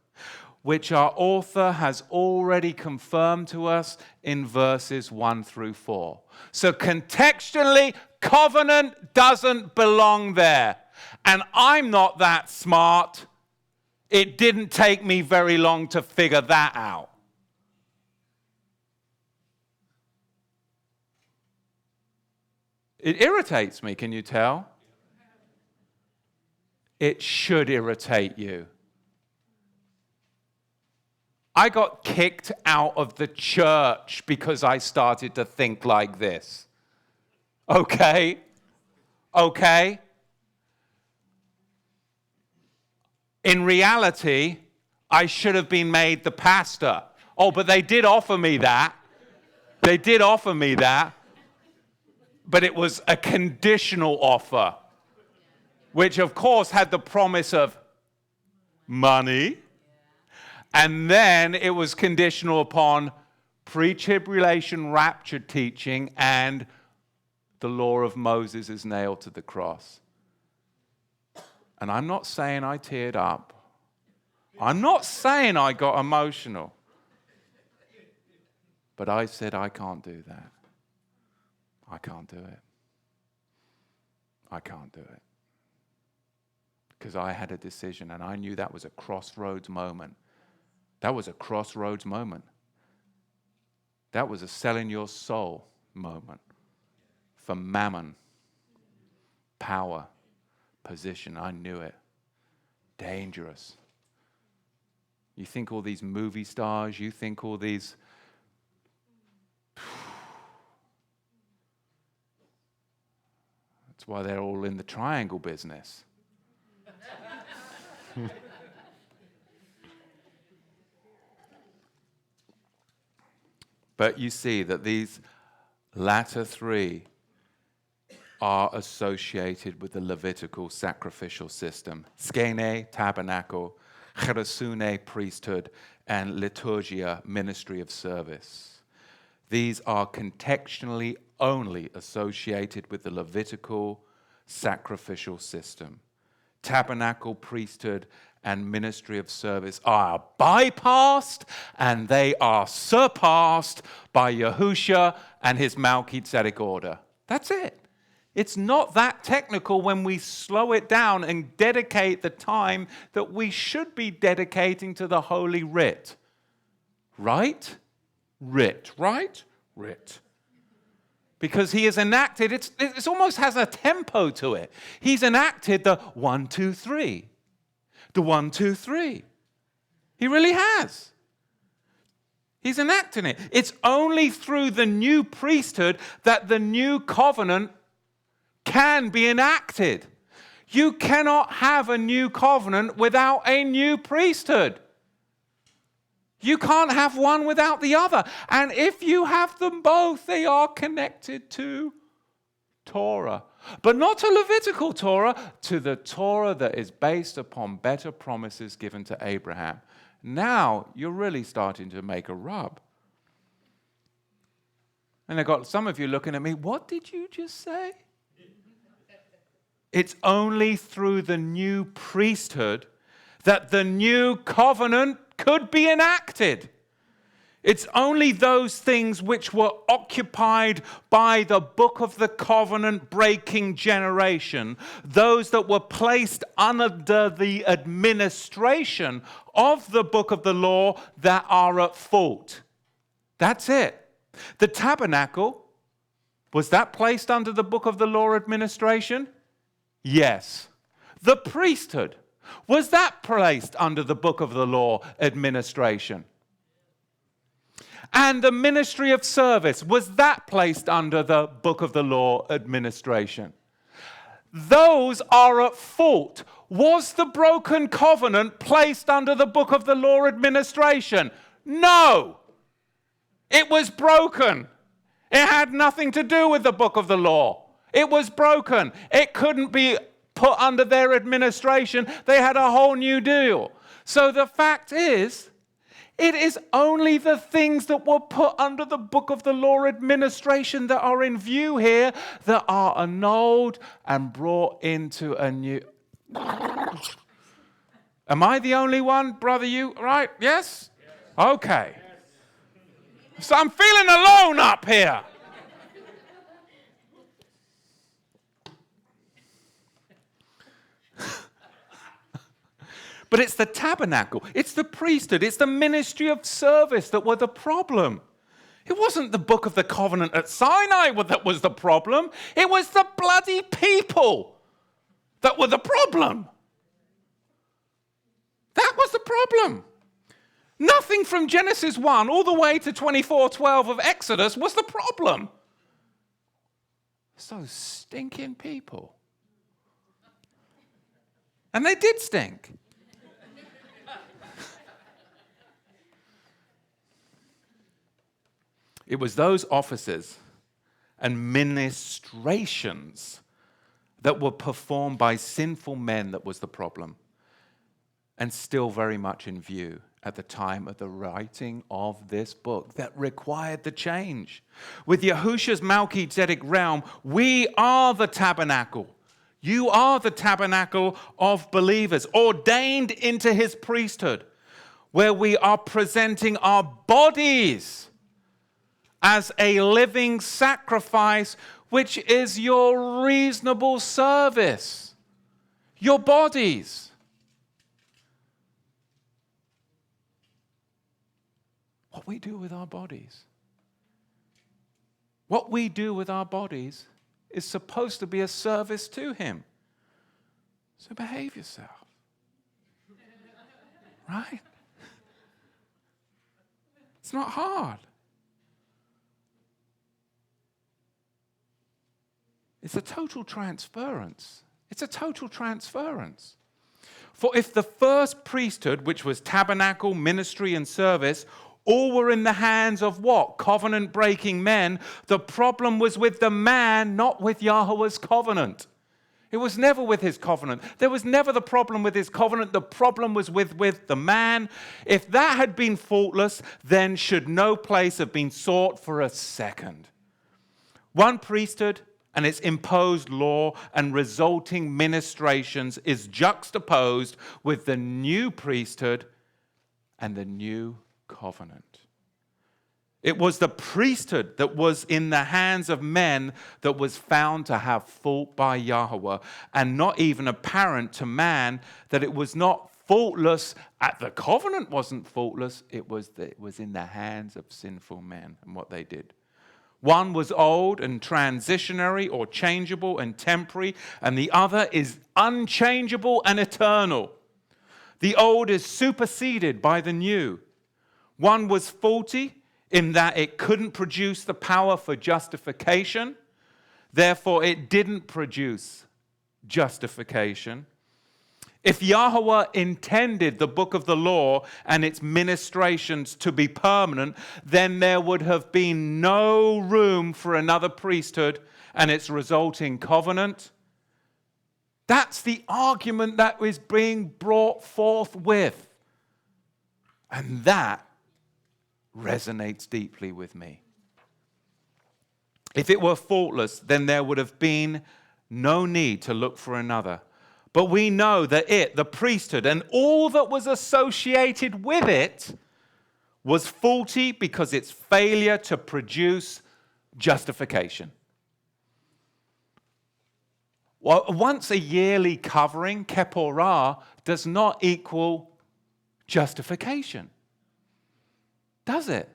which our author has already confirmed to us in verses 1 through 4. So contextually, covenant doesn't belong there. And I'm not that smart. It didn't take me very long to figure that out. It irritates me, can you tell? It should irritate you. I got kicked out of the church because I started to think like this. Okay? In reality, I should have been made the pastor. Oh, but they did offer me that. But it was a conditional offer, which of course had the promise of money. And then it was conditional upon pre-tribulation rapture teaching, and the law of Moses is nailed to the cross. And I'm not saying I teared up. I'm not saying I got emotional. But I said, I can't do that. I can't do it. Because I had a decision, and I knew that was a crossroads moment. That was a selling your soul moment for mammon, power, position. I knew it. Dangerous. You think all these movie stars, you think all these... That's why they're all in the triangle business. But you see that these latter 3 are associated with the Levitical sacrificial system. Skene, tabernacle, cherasune, priesthood, and liturgia, ministry of service. These are contextually only associated with the Levitical sacrificial system. Tabernacle, priesthood, and ministry of service are bypassed and they are surpassed by Yahusha and his Melchizedek order. That's it. It's not that technical when we slow it down and dedicate the time that we should be dedicating to the Holy Writ. Right? Writ, right? Writ. Because he has enacted, it almost has a tempo to it. He's enacted the 1, 2, 3. The 1, 2, 3. He really has. He's enacting it. It's only through the new priesthood that the new covenant can be enacted. You cannot have a new covenant without a new priesthood. You can't have one without the other. And if you have them both, they are connected to Torah. But not to Levitical Torah, to the Torah that is based upon better promises given to Abraham. Now you're really starting to make a rub. And I've got some of you looking at me, what did you just say? It's only through the new priesthood that the new covenant could be enacted. It's only those things which were occupied by the book of the covenant breaking generation, those that were placed under the administration of the book of the law, that are at fault. That's it. The tabernacle, was that placed under the book of the law administration? Yes. The priesthood, was that placed under the book of the law administration? And the ministry of service, was that placed under the book of the law administration? Those are at fault. Was the broken covenant placed under the book of the law administration? No. It was broken. It had nothing to do with the book of the law. It was broken. It couldn't be put under their administration. They had a whole new deal. So the fact is, it is only the things that were put under the book of the law administration that are in view here that are annulled and brought into a new... Am I the only one, brother? You, right? Yes? Okay. So I'm feeling alone up here. But it's the tabernacle, it's the priesthood, it's the ministry of service that were the problem. It wasn't the book of the covenant at Sinai that was the problem. It was the bloody people that were the problem. That was the problem. Nothing from Genesis 1 all the way to 24:12 of Exodus was the problem. It's those stinking people. And they did stink. It was those offices and ministrations that were performed by sinful men that was the problem, and still very much in view at the time of the writing of this book that required the change. With Yahusha's Melchizedek realm, we are the tabernacle. You are the tabernacle of believers, ordained into his priesthood, where we are presenting our bodies as a living sacrifice, which is your reasonable service. Your bodies. What we do with our bodies. What we do with our bodies is supposed to be a service to him. So behave yourself. Right? It's not hard. It's a total transference. It's a total transference. For if the first priesthood, which was tabernacle, ministry, and service, all were in the hands of what? Covenant-breaking men. The problem was with the man, not with Yahweh's covenant. It was never with his covenant. There was never the problem with his covenant. The problem was with the man. If that had been faultless, then should no place have been sought for a second. One priesthood and its imposed law and resulting ministrations is juxtaposed with the new priesthood and the new covenant. It was the priesthood that was in the hands of men that was found to have fault by Yahweh, and not even apparent to man that it was not faultless. The covenant wasn't faultless. It was in the hands of sinful men and what they did. One was old and transitionary or changeable and temporary, and the other is unchangeable and eternal. The old is superseded by the new. One was faulty in that it couldn't produce the power for justification. Therefore, it didn't produce justification. If Yahweh intended the book of the law and its ministrations to be permanent, then there would have been no room for another priesthood and its resulting covenant. That's the argument that is being brought forth with. And that resonates deeply with me. If it were faultless, then there would have been no need to look for another. But we know that the priesthood, and all that was associated with it was faulty because its failure to produce justification. Well, once a yearly covering, keporah, does not equal justification, does it?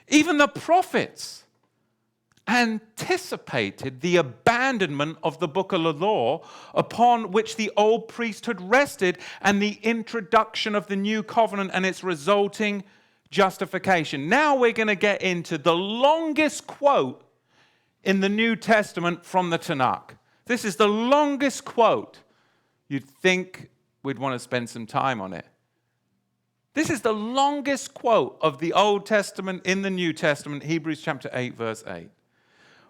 Even the prophets anticipated the abandonment of the book of the law upon which the old priesthood rested and the introduction of the new covenant and its resulting justification. Now we're going to get into the longest quote in the New Testament from the Tanakh. This is the longest quote. You'd think we'd want to spend some time on it. This is the longest quote of the Old Testament in the New Testament, Hebrews chapter 8, verse 8.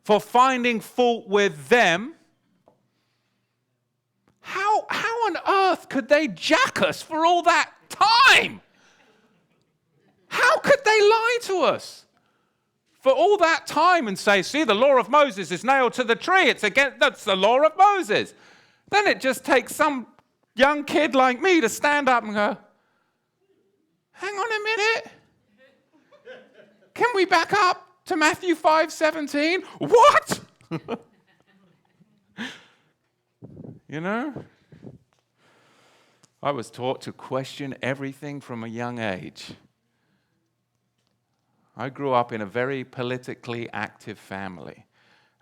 For finding fault with them, how on earth could they jack us for all that time? How could they lie to us for all that time and say, see, the law of Moses is nailed to the tree. That's the law of Moses. Then it just takes some young kid like me to stand up and go, hang on a minute. Can we back up to Matthew 5:17? What? You know? I was taught to question everything from a young age. I grew up in a very politically active family.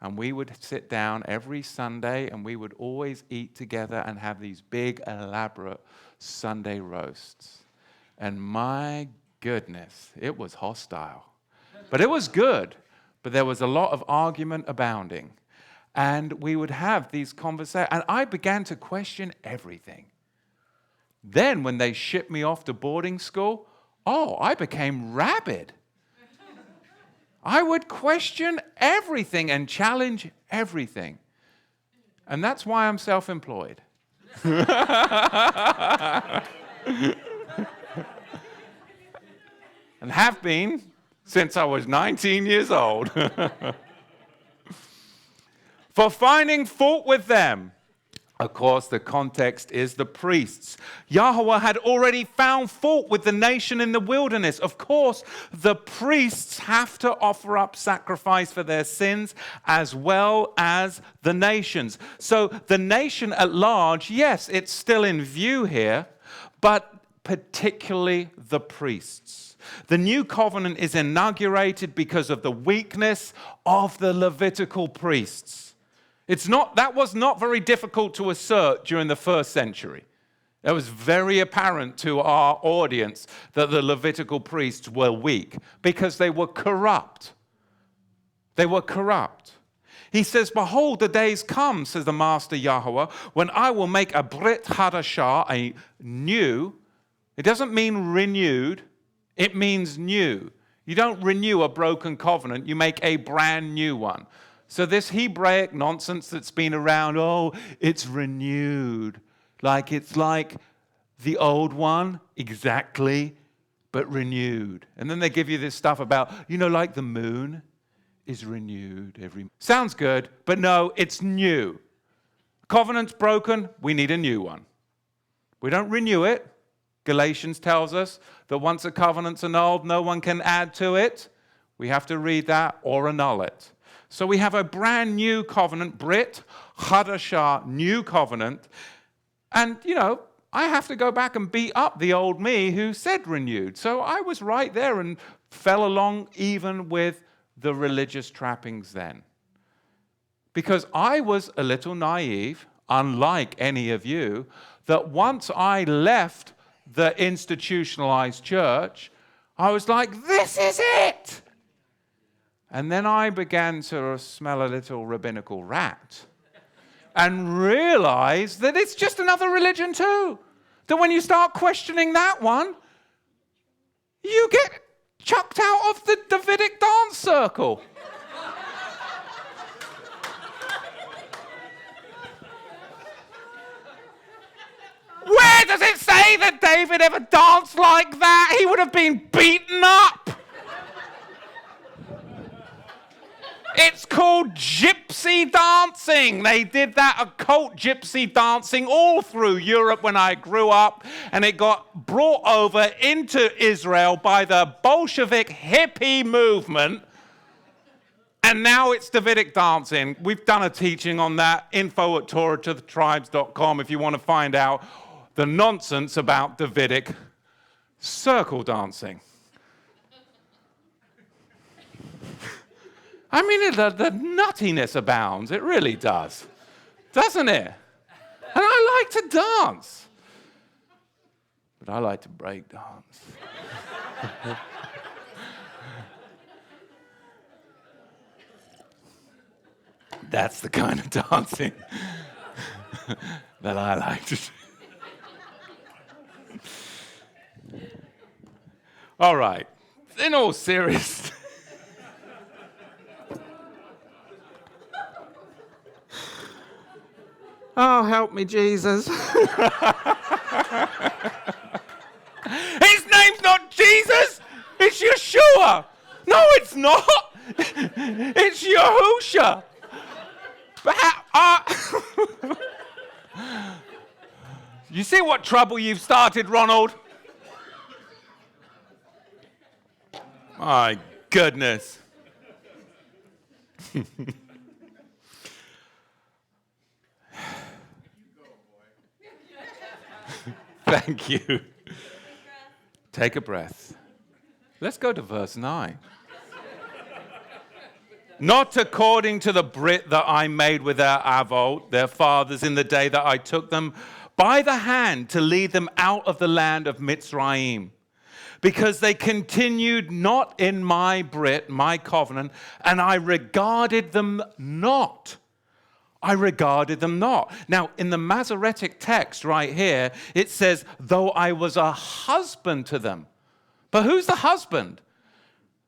And we would sit down every Sunday and we would always eat together and have these big, elaborate Sunday roasts. And my goodness, it was hostile. But it was good. But there was a lot of argument abounding. And we would have these conversations. And I began to question everything. Then when they shipped me off to boarding school, I became rabid. I would question everything and challenge everything. And that's why I'm self-employed. And have been since I was 19 years old. For finding fault with them. Of course, the context is the priests. Yahweh had already found fault with the nation in the wilderness. Of course, the priests have to offer up sacrifice for their sins as well as the nations. So the nation at large, yes, it's still in view here, but particularly the priests. The new covenant is inaugurated because of the weakness of the Levitical priests. That was not very difficult to assert during the first century. It was very apparent to our audience that the Levitical priests were weak because they were corrupt. They were corrupt. He says, behold, the days come, says the Master Yahweh, when I will make a Brit Hadashah, a new. It doesn't mean renewed. It means new. You don't renew a broken covenant. You make a brand new one. So this Hebraic nonsense that's been around, it's renewed. It's like the old one, exactly, but renewed. And then they give you this stuff about, like the moon. is renewed every... Sounds good, but no, it's new. Covenant's broken, we need a new one. We don't renew it. Galatians tells us that once a covenant's annulled, no one can add to it. We have to read that or annul it. So we have a brand new covenant, Brit, Hadashah, new covenant. And, I have to go back and beat up the old me who said renewed. So I was right there and fell along even with the religious trappings then. Because I was a little naive, unlike any of you, that once I left the institutionalized church, I was like, this is it! And then I began to smell a little rabbinical rat and realized that it's just another religion too. That when you start questioning that one, you get chucked out of the Davidic dance circle. Where does it say that David ever danced like that? He would have been beaten up. It's called gypsy dancing. They did that occult gypsy dancing all through Europe when I grew up, and it got brought over into Israel by the Bolshevik hippie movement, and now it's Davidic dancing. We've done a teaching on that, info@TorahToTheTribes.com if you want to find out the nonsense about Davidic circle dancing. I mean, the nuttiness abounds. It really does. Doesn't it? And I like to dance. But I like to break dance. That's the kind of dancing that I like to do. All right. In all seriousness. Oh, help me, Jesus. His name's not Jesus. It's Yeshua. No, it's not. It's Yahusha. You see what trouble you've started, Ronald? My goodness. Thank you. Take a breath. Let's go to verse 9. Not according to the Brit that I made with their avot, their fathers, in the day that I took them by the hand to lead them out of the land of Mitzrayim, because they continued not in my Brit, my covenant, and I regarded them not. I regarded them not. Now, in the Masoretic text right here, it says, though I was a husband to them. But who's the husband?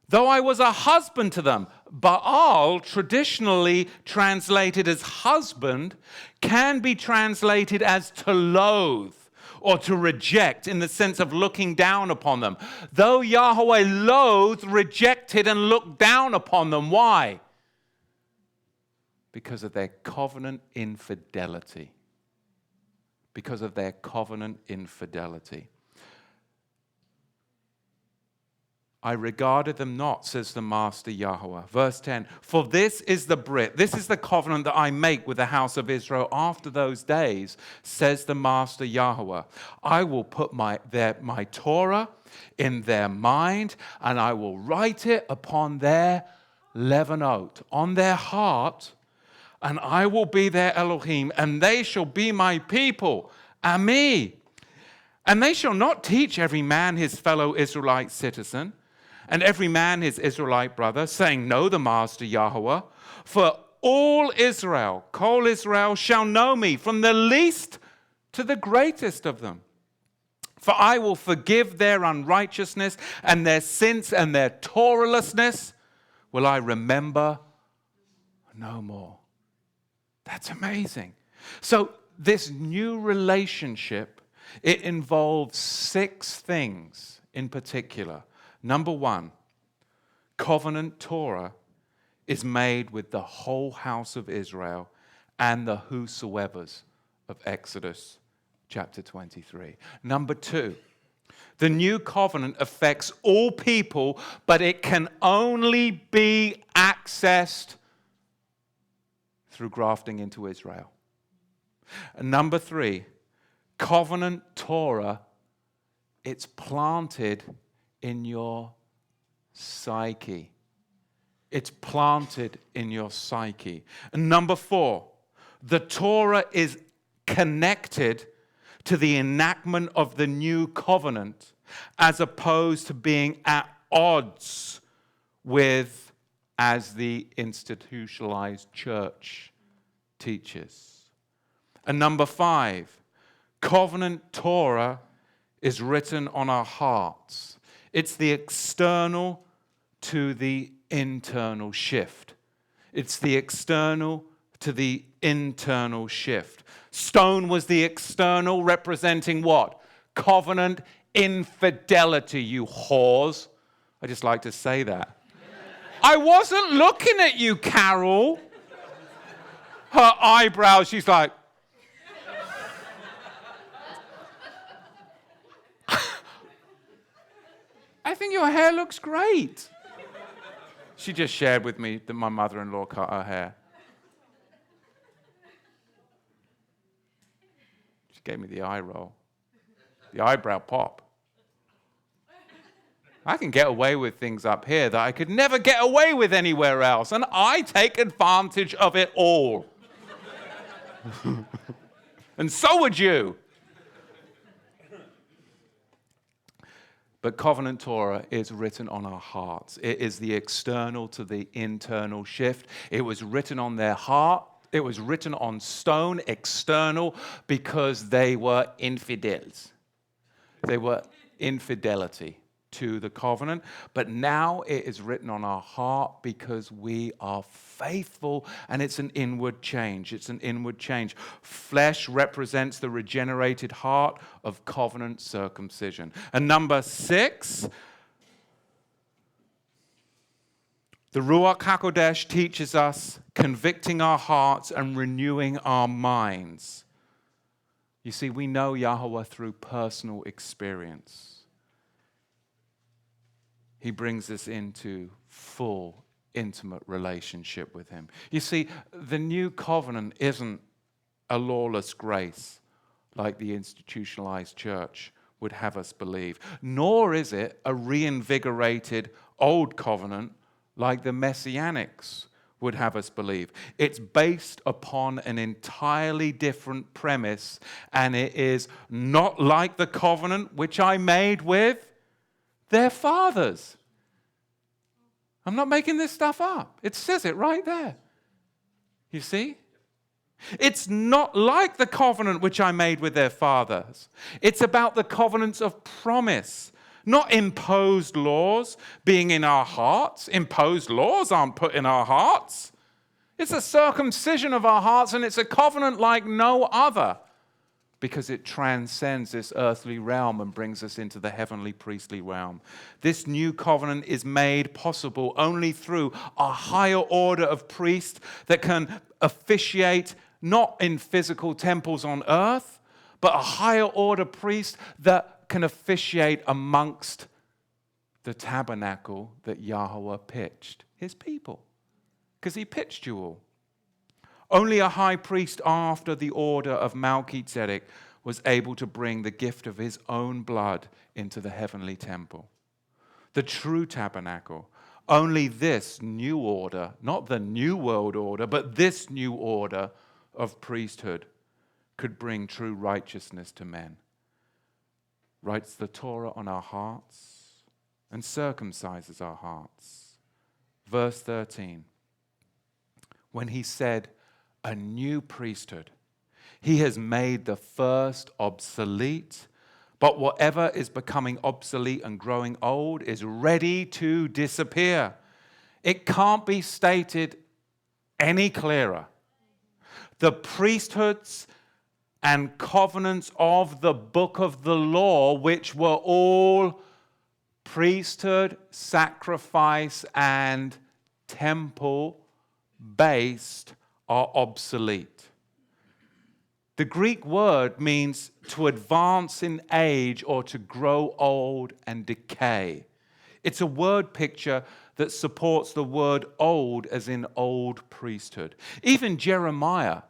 Though I was a husband to them. Baal, traditionally translated as husband, can be translated as to loathe or to reject in the sense of looking down upon them. Though Yahweh loathed, rejected, and looked down upon them. Why? Because of their covenant infidelity. Because of their covenant infidelity. I regarded them not, says the Master Yahweh. Verse 10, for this is the Brit, this is the covenant that I make with the house of Israel after those days, says the Master Yahweh. I will put my Torah in their mind, and I will write it upon their levanot, on their heart, and I will be their Elohim, and they shall be my people, Ami. And they shall not teach every man his fellow Israelite citizen, and every man his Israelite brother, saying, know the Master Yahweh. For all Israel, Kol Israel, shall know me, from the least to the greatest of them. For I will forgive their unrighteousness, and their sins and their Torahlessness will I remember no more. That's amazing. So this new relationship, it involves 6 things in particular. Number 1, covenant Torah is made with the whole house of Israel and the whosoevers of Exodus chapter 23. Number 2, the new covenant affects all people, but it can only be accessed through grafting into Israel. And number 3, covenant Torah, it's planted in your psyche. It's planted in your psyche. And number 4, the Torah is connected to the enactment of the new covenant as opposed to being at odds with, as the institutionalized church teaches. And number 5, covenant Torah is written on our hearts. It's the external to the internal shift. It's the external to the internal shift. Stone was the external, representing what? Covenant infidelity, you whores. I just like to say that. I wasn't looking at you, Carol. Her eyebrows, she's like, I think your hair looks great. She just shared with me that my mother-in-law cut her hair. She gave me the eye roll, the eyebrow pop. I can get away with things up here that I could never get away with anywhere else, and I take advantage of it all. And so would you. But covenant Torah is written on our hearts. It is the external to the internal shift. It was written on their heart. It was written on stone, external, because they were infidels. They were infidelity to the covenant. But now it is written on our heart because we are faithful, and it's an inward change. It's an inward change. Flesh represents the regenerated heart of covenant circumcision. And number 6, the Ruach HaKodesh teaches us convicting our hearts and renewing our minds. You see, we know Yahweh through personal experience. He brings us into full, intimate relationship with him. You see, the new covenant isn't a lawless grace like the institutionalized church would have us believe, nor is it a reinvigorated old covenant like the Messianics would have us believe. It's based upon an entirely different premise, and it is not like the covenant which I made with their fathers. I'm not making this stuff up. It says it right there. You see? It's not like the covenant which I made with their fathers. It's about the covenants of promise, not imposed laws being in our hearts. Imposed laws aren't put in our hearts. It's a circumcision of our hearts, and it's a covenant like no other, because it transcends this earthly realm and brings us into the heavenly priestly realm. This new covenant is made possible only through a higher order of priests that can officiate not in physical temples on earth, but a higher order priest that can officiate amongst the tabernacle that Yahweh pitched, his people, because he pitched you all. Only a high priest after the order of Melchizedek was able to bring the gift of his own blood into the heavenly temple. The true tabernacle, only this new order, not the new world order, but this new order of priesthood could bring true righteousness to men. Writes the Torah on our hearts and circumcises our hearts. Verse 13, when he said, a new priesthood. He has made the first obsolete, but whatever is becoming obsolete and growing old is ready to disappear. It can't be stated any clearer. The priesthoods and covenants of the book of the law, which were all priesthood, sacrifice, and temple, based are obsolete. The Greek word means to advance in age or to grow old and decay. It's a word picture that supports the word old as in old priesthood. Even Jeremiah,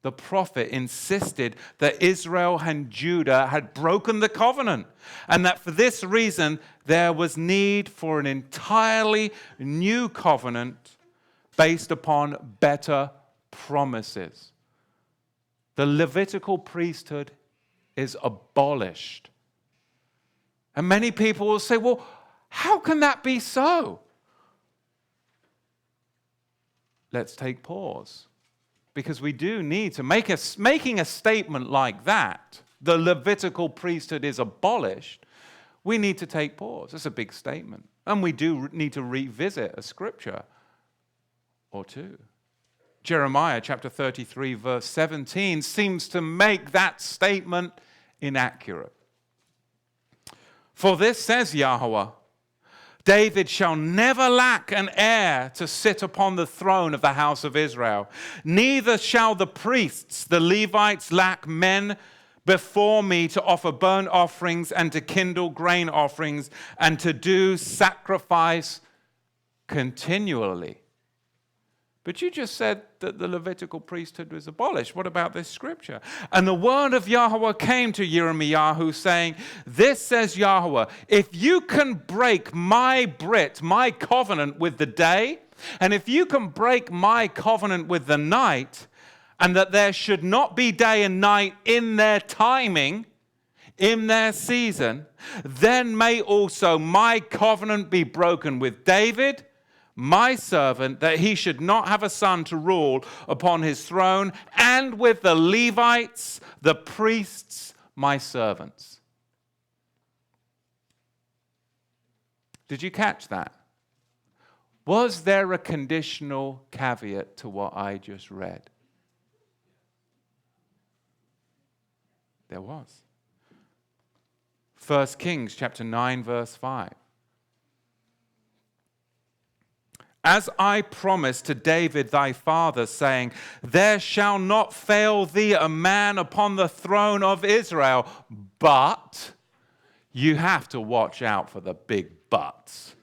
the prophet, insisted that Israel and Judah had broken the covenant and that for this reason there was need for an entirely new covenant based upon better promises. The levitical priesthood is abolished. And many people will say, well, how can that be so? Let's take pause. Because we do need to making a statement like that, the Levitical priesthood is abolished, we need to take pause. It's a big statement. And we do need to revisit a scripture or two. Jeremiah chapter 33 verse 17 seems to make that statement inaccurate. For this says Yahweh, David shall never lack an heir to sit upon the throne of the house of Israel. Neither shall the priests, the Levites, lack men before me to offer burnt offerings and to kindle grain offerings and to do sacrifice continually. But you just said that the Levitical priesthood was abolished. What about this scripture? And the word of Yahweh came to Yirmiyahu saying, this says Yahweh, if you can break my brit, my covenant with the day, and if you can break my covenant with the night, and that there should not be day and night in their timing, in their season, then may also my covenant be broken with David, my servant, that he should not have a son to rule upon his throne, and with the Levites, the priests, my servants. Did you catch that? Was there a conditional caveat to what I just read? There was. 1 Kings chapter 9 verse 5. As I promised to David thy father, saying, there shall not fail thee a man upon the throne of Israel. But you have to watch out for the big buts.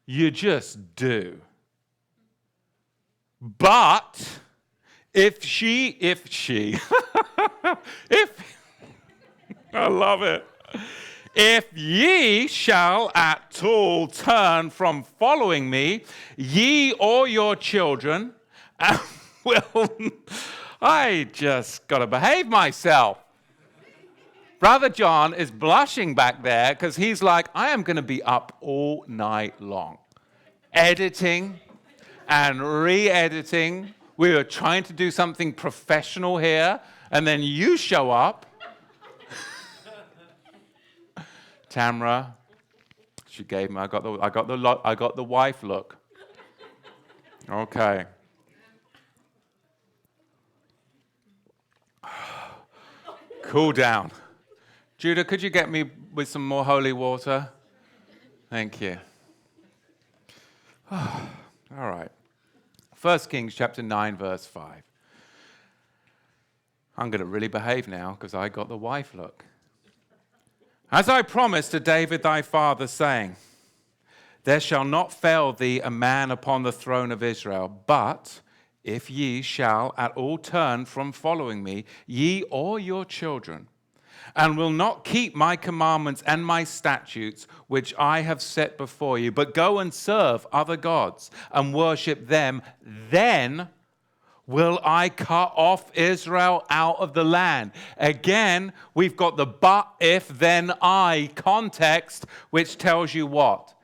You just do. But if I love it. If ye shall at all turn from following me, ye or your children, I just got to behave myself. Brother John is blushing back there because he's like, I am going to be up all night long, editing and re-editing. We were trying to do something professional here, and then you show up. Tamra, she gave me. I got the wife look. Okay. Cool down. Judah, could you get me with some more holy water? Thank you. All right. 1 Kings chapter 9, verse 5. I'm going to really behave now because I got the wife look. As I promised to David thy father, saying, there shall not fail thee a man upon the throne of Israel, but if ye shall at all turn from following me, ye or your children, and will not keep my commandments and my statutes, which I have set before you, but go and serve other gods and worship them, then will I cut off Israel out of the land. Again, we've got the but, if, then I context, which tells you what?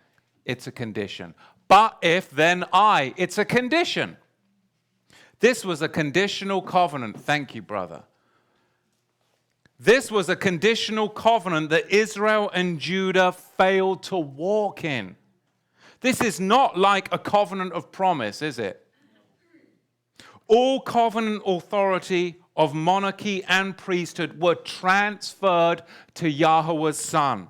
It's a condition. But, if, then I. It's a condition. This was a conditional covenant. Thank you, brother. This was a conditional covenant that Israel and Judah failed to walk in. This is not like a covenant of promise, is it? All covenant authority of monarchy and priesthood were transferred to Yahweh's Son.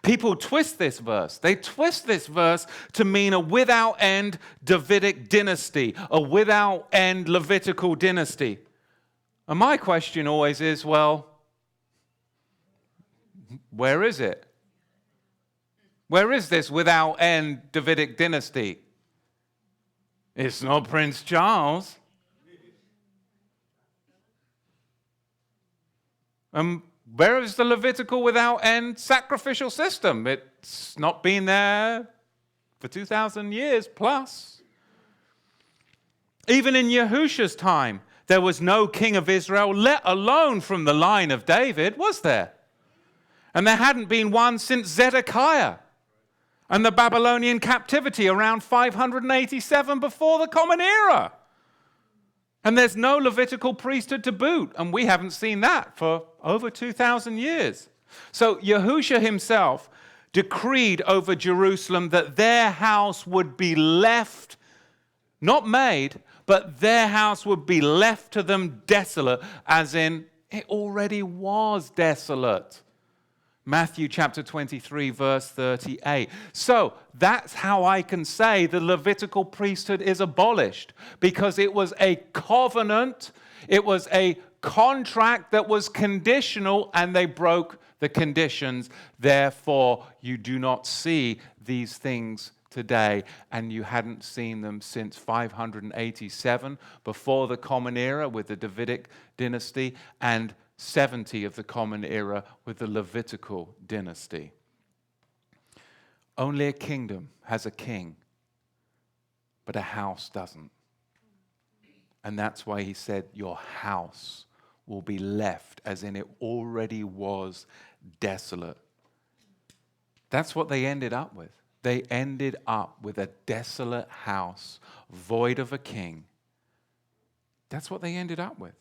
People twist this verse. They twist this verse to mean a without end Davidic dynasty, a without end Levitical dynasty. And my question always is, well, where is it? Where is this without end Davidic dynasty? It's not Prince Charles. Where is the Levitical without end sacrificial system? It's not been there for 2,000 years plus. Even in Yahusha's time, there was no king of Israel, let alone from the line of David, was there? And there hadn't been one since Zedekiah and the Babylonian captivity around 587 before the Common Era. And there's no Levitical priesthood to boot, and we haven't seen that for over 2,000 years. So Yahusha himself decreed over Jerusalem that their house would be left, not made, but their house would be left to them desolate, as in it already was desolate. Matthew chapter 23, verse 38. So that's how I can say the Levitical priesthood is abolished, because it was a covenant, it was a contract that was conditional, and they broke the conditions. Therefore, you do not see these things today, and you hadn't seen them since 587 before the Common Era with the Davidic dynasty, and 70 of the Common Era with the Levitical dynasty. Only a kingdom has a king, but a house doesn't. And that's why he said, your house will be left as in it already was desolate. That's what they ended up with. They ended up with a desolate house, void of a king. That's what they ended up with.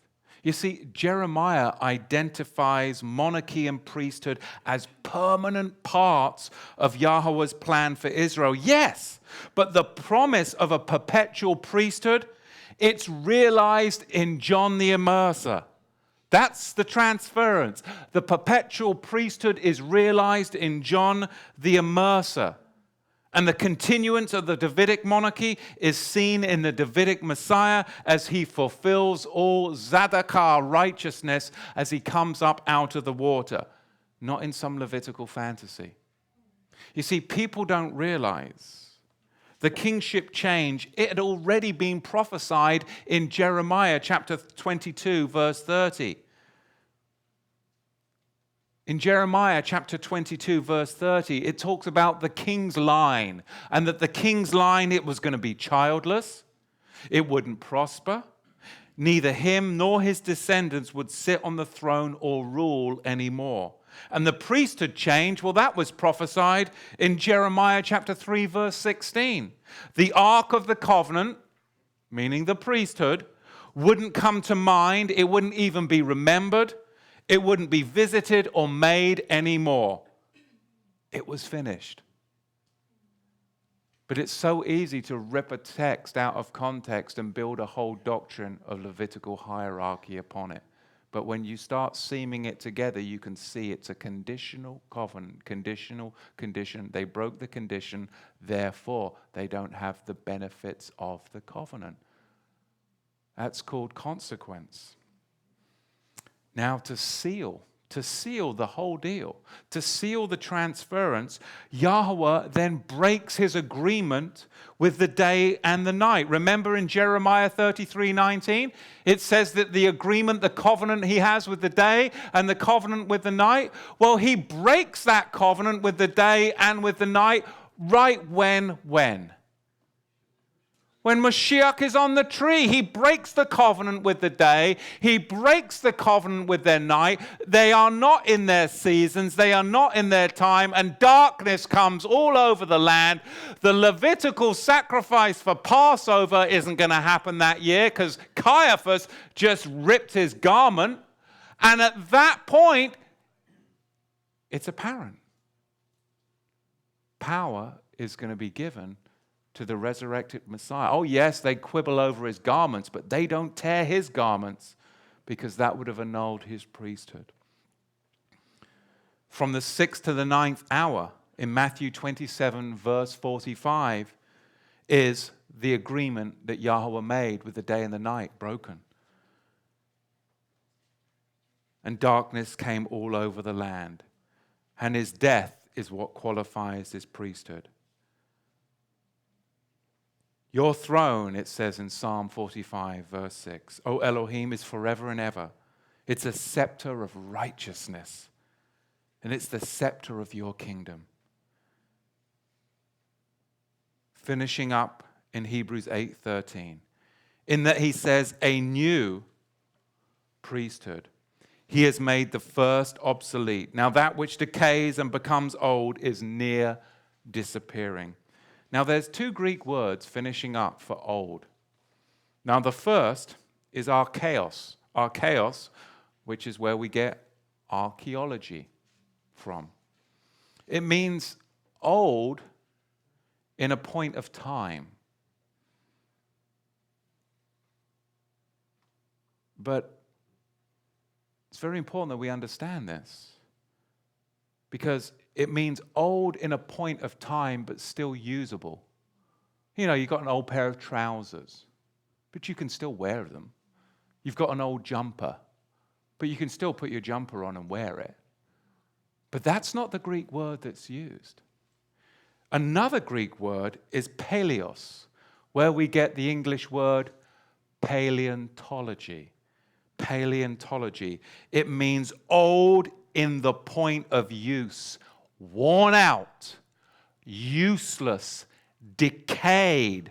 You see, Jeremiah identifies monarchy and priesthood as permanent parts of Yahweh's plan for Israel. Yes, but the promise of a perpetual priesthood, it's realized in John the Immerser. That's the transference. The perpetual priesthood is realized in John the Immerser. And the continuance of the Davidic monarchy is seen in the Davidic Messiah as he fulfills all Zadokah righteousness as he comes up out of the water, not in some Levitical fantasy. You see, people don't realize the kingship change, it had already been prophesied in Jeremiah chapter 22, verse 30. In Jeremiah chapter 22, verse 30, it talks about the king's line, and that the king's line, it was going to be childless, it wouldn't prosper, neither him nor his descendants would sit on the throne or rule anymore. And the priesthood change, well, that was prophesied in Jeremiah chapter 3, verse 16. The Ark of the Covenant, meaning the priesthood, wouldn't come to mind, it wouldn't even be remembered. It wouldn't be visited or made anymore. It was finished. But it's so easy to rip a text out of context and build a whole doctrine of Levitical hierarchy upon it. But when you start seaming it together, you can see it's a conditional covenant, conditional condition. They broke the condition, therefore they don't have the benefits of the covenant. That's called consequence. Now to seal the whole deal, to seal the transference, Yahweh then breaks his agreement with the day and the night. Remember in Jeremiah 33:19, it says that the agreement, the covenant he has with the day and the covenant with the night, well, he breaks that covenant with the day and with the night right when? When Mashiach is on the tree, he breaks the covenant with the day. He breaks the covenant with their night. They are not in their seasons. They are not in their time. And darkness comes all over the land. The Levitical sacrifice for Passover isn't going to happen that year because Caiaphas just ripped his garment. And at that point, it's apparent. Power is going to be given to the resurrected Messiah. Oh yes, they quibble over his garments, but they don't tear his garments because that would have annulled his priesthood. from the 6th to the 9th hour in Matthew 27, verse 45, is the agreement that Yahweh made with the day and the night broken. And darkness came all over the land. And his death is what qualifies his priesthood. Your throne, it says in Psalm 45, verse 6, O Elohim, is forever and ever. It's a scepter of righteousness. And it's the scepter of your kingdom. Finishing up in Hebrews 8:13, in that he says, a new priesthood. He has made the first obsolete. Now that which decays and becomes old is near disappearing. Now there's two Greek words finishing up for old. Now the first is archaeos. Archaeos, which is where we get archaeology from. It means old in a point of time. But it's very important that we understand this, because it means old in a point of time but still usable. You know, you've got an old pair of trousers, but you can still wear them. You've got an old jumper, but you can still put your jumper on and wear it. But that's not the Greek word that's used. Another Greek word is paleos, where we get the English word paleontology. Paleontology. It means old in the point of use, worn out, useless, decayed,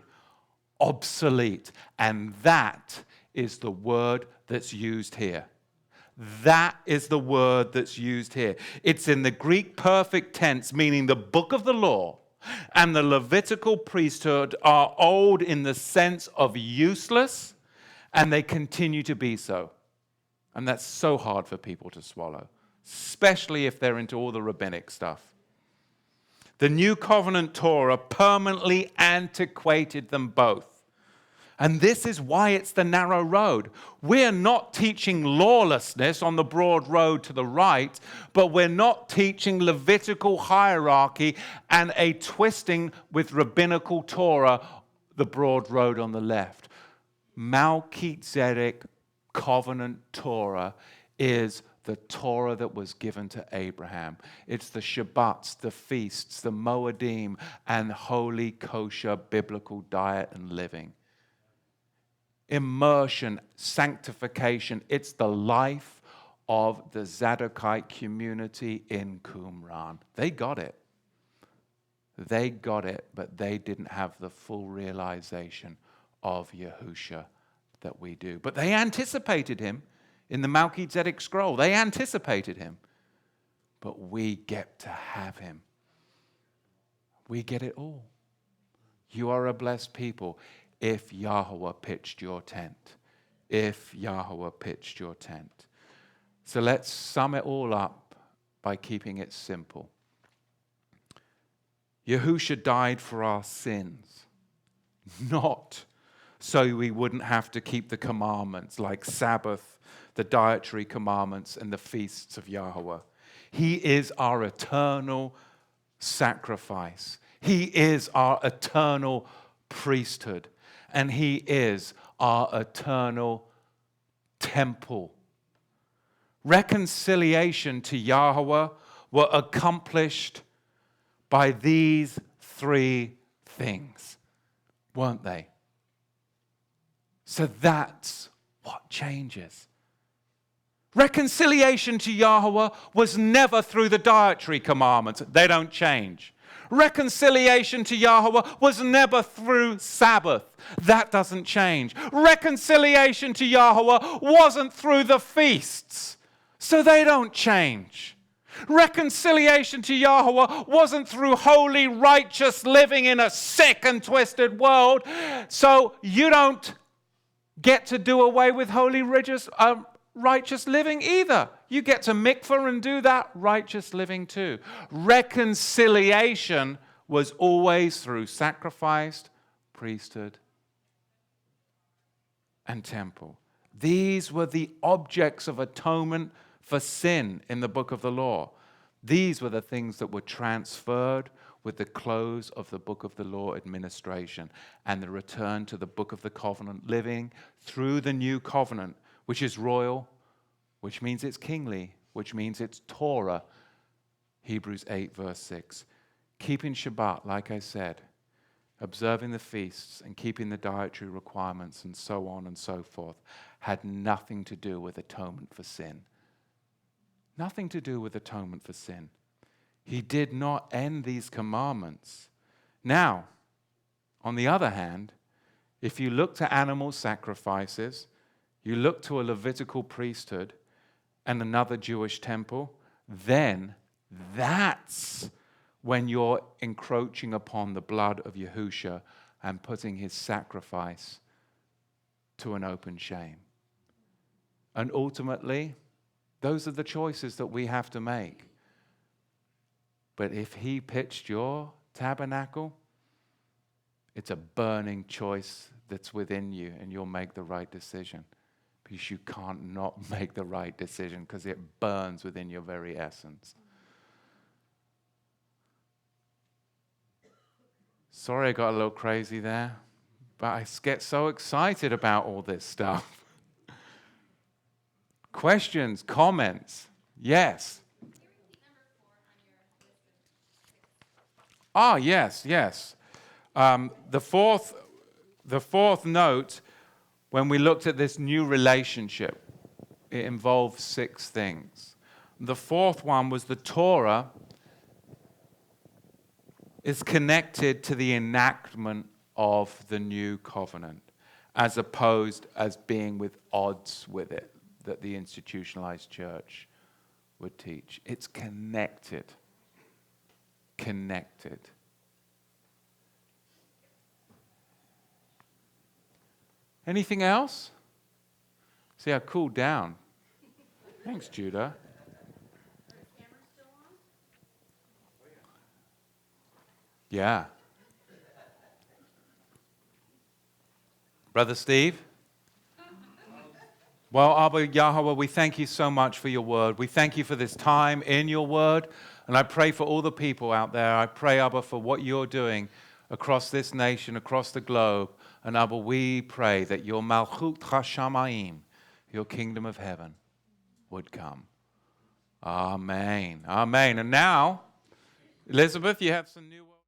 obsolete. And that is the word that's used here. That is the word that's used here. It's in the Greek perfect tense, meaning the book of the law and the Levitical priesthood are old in the sense of useless, and they continue to be so. And that's so hard for people to swallow, especially if they're into all the rabbinic stuff. The New Covenant Torah permanently antiquated them both. And this is why it's the narrow road. We're not teaching lawlessness on the broad road to the right, but we're not teaching Levitical hierarchy and a twisting with rabbinical Torah, the broad road on the left. Melchizedek Covenant Torah is the Torah that was given to Abraham. It's the Shabbats, the feasts, the Moedim, and holy kosher biblical diet and living. Immersion, sanctification, it's the life of the Zadokite community in Qumran. They got it. They got it, but they didn't have the full realization of Yahusha that we do. But they anticipated him in the Melchizedek scroll. They anticipated him. But we get to have him. We get it all. You are a blessed people if Yahweh pitched your tent. If Yahweh pitched your tent. So let's sum it all up by keeping it simple. Yahusha died for our sins, not so we wouldn't have to keep the commandments like Sabbath, the dietary commandments, and the feasts of Yahweh. He is our eternal sacrifice. He is our eternal priesthood. And he is our eternal temple. Reconciliation to Yahweh were accomplished by these three things, weren't they? So that's what changes. Reconciliation to Yahweh was never through the dietary commandments. They don't change. Reconciliation to Yahweh was never through Sabbath. That doesn't change. Reconciliation to Yahweh wasn't through the feasts. So they don't change. Reconciliation to Yahweh wasn't through holy, righteous living in a sick and twisted world. So you don't get to do away with holy, righteous living either. You get to mikvah and do that righteous living too. Reconciliation was always through sacrificed priesthood and temple. These were the objects of atonement for sin in the book of the law. These were the things that were transferred with the close of the Book of the Law administration and the return to the Book of the Covenant, living through the new covenant, which is royal, which means it's kingly, which means it's Torah. Hebrews 8, verse 6. Keeping Shabbat, like I said, observing the feasts and keeping the dietary requirements and so on and so forth, had nothing to do with atonement for sin. Nothing to do with atonement for sin. He did not end these commandments. Now, on the other hand, if you look to animal sacrifices, you look to a Levitical priesthood and another Jewish temple, then that's when you're encroaching upon the blood of Yahusha and putting his sacrifice to an open shame. And ultimately, those are the choices that we have to make. But if he pitched your tabernacle, it's a burning choice that's within you, and you'll make the right decision. Because you can't not make the right decision, because it burns within your very essence. Sorry I got a little crazy there, but I get so excited about all this stuff. Questions, comments? Yes. Ah, yes. The fourth note, when we looked at this new relationship, it involved 6 things. The fourth one was the Torah is connected to the enactment of the new covenant, as opposed as being with odds with it, that the institutionalized church would teach. It's connected. Anything else? See, I cooled down. Thanks, Judah. Yeah. Brother Steve? Well, Abba Yahweh, we thank you so much for your word. We thank you for this time in your word. And I pray for all the people out there. I pray, Abba, for what you're doing across this nation, across the globe. And Abba, we pray that your Malchut HaShamayim, your kingdom of heaven, would come. Amen. And now, Elizabeth, you have some new words.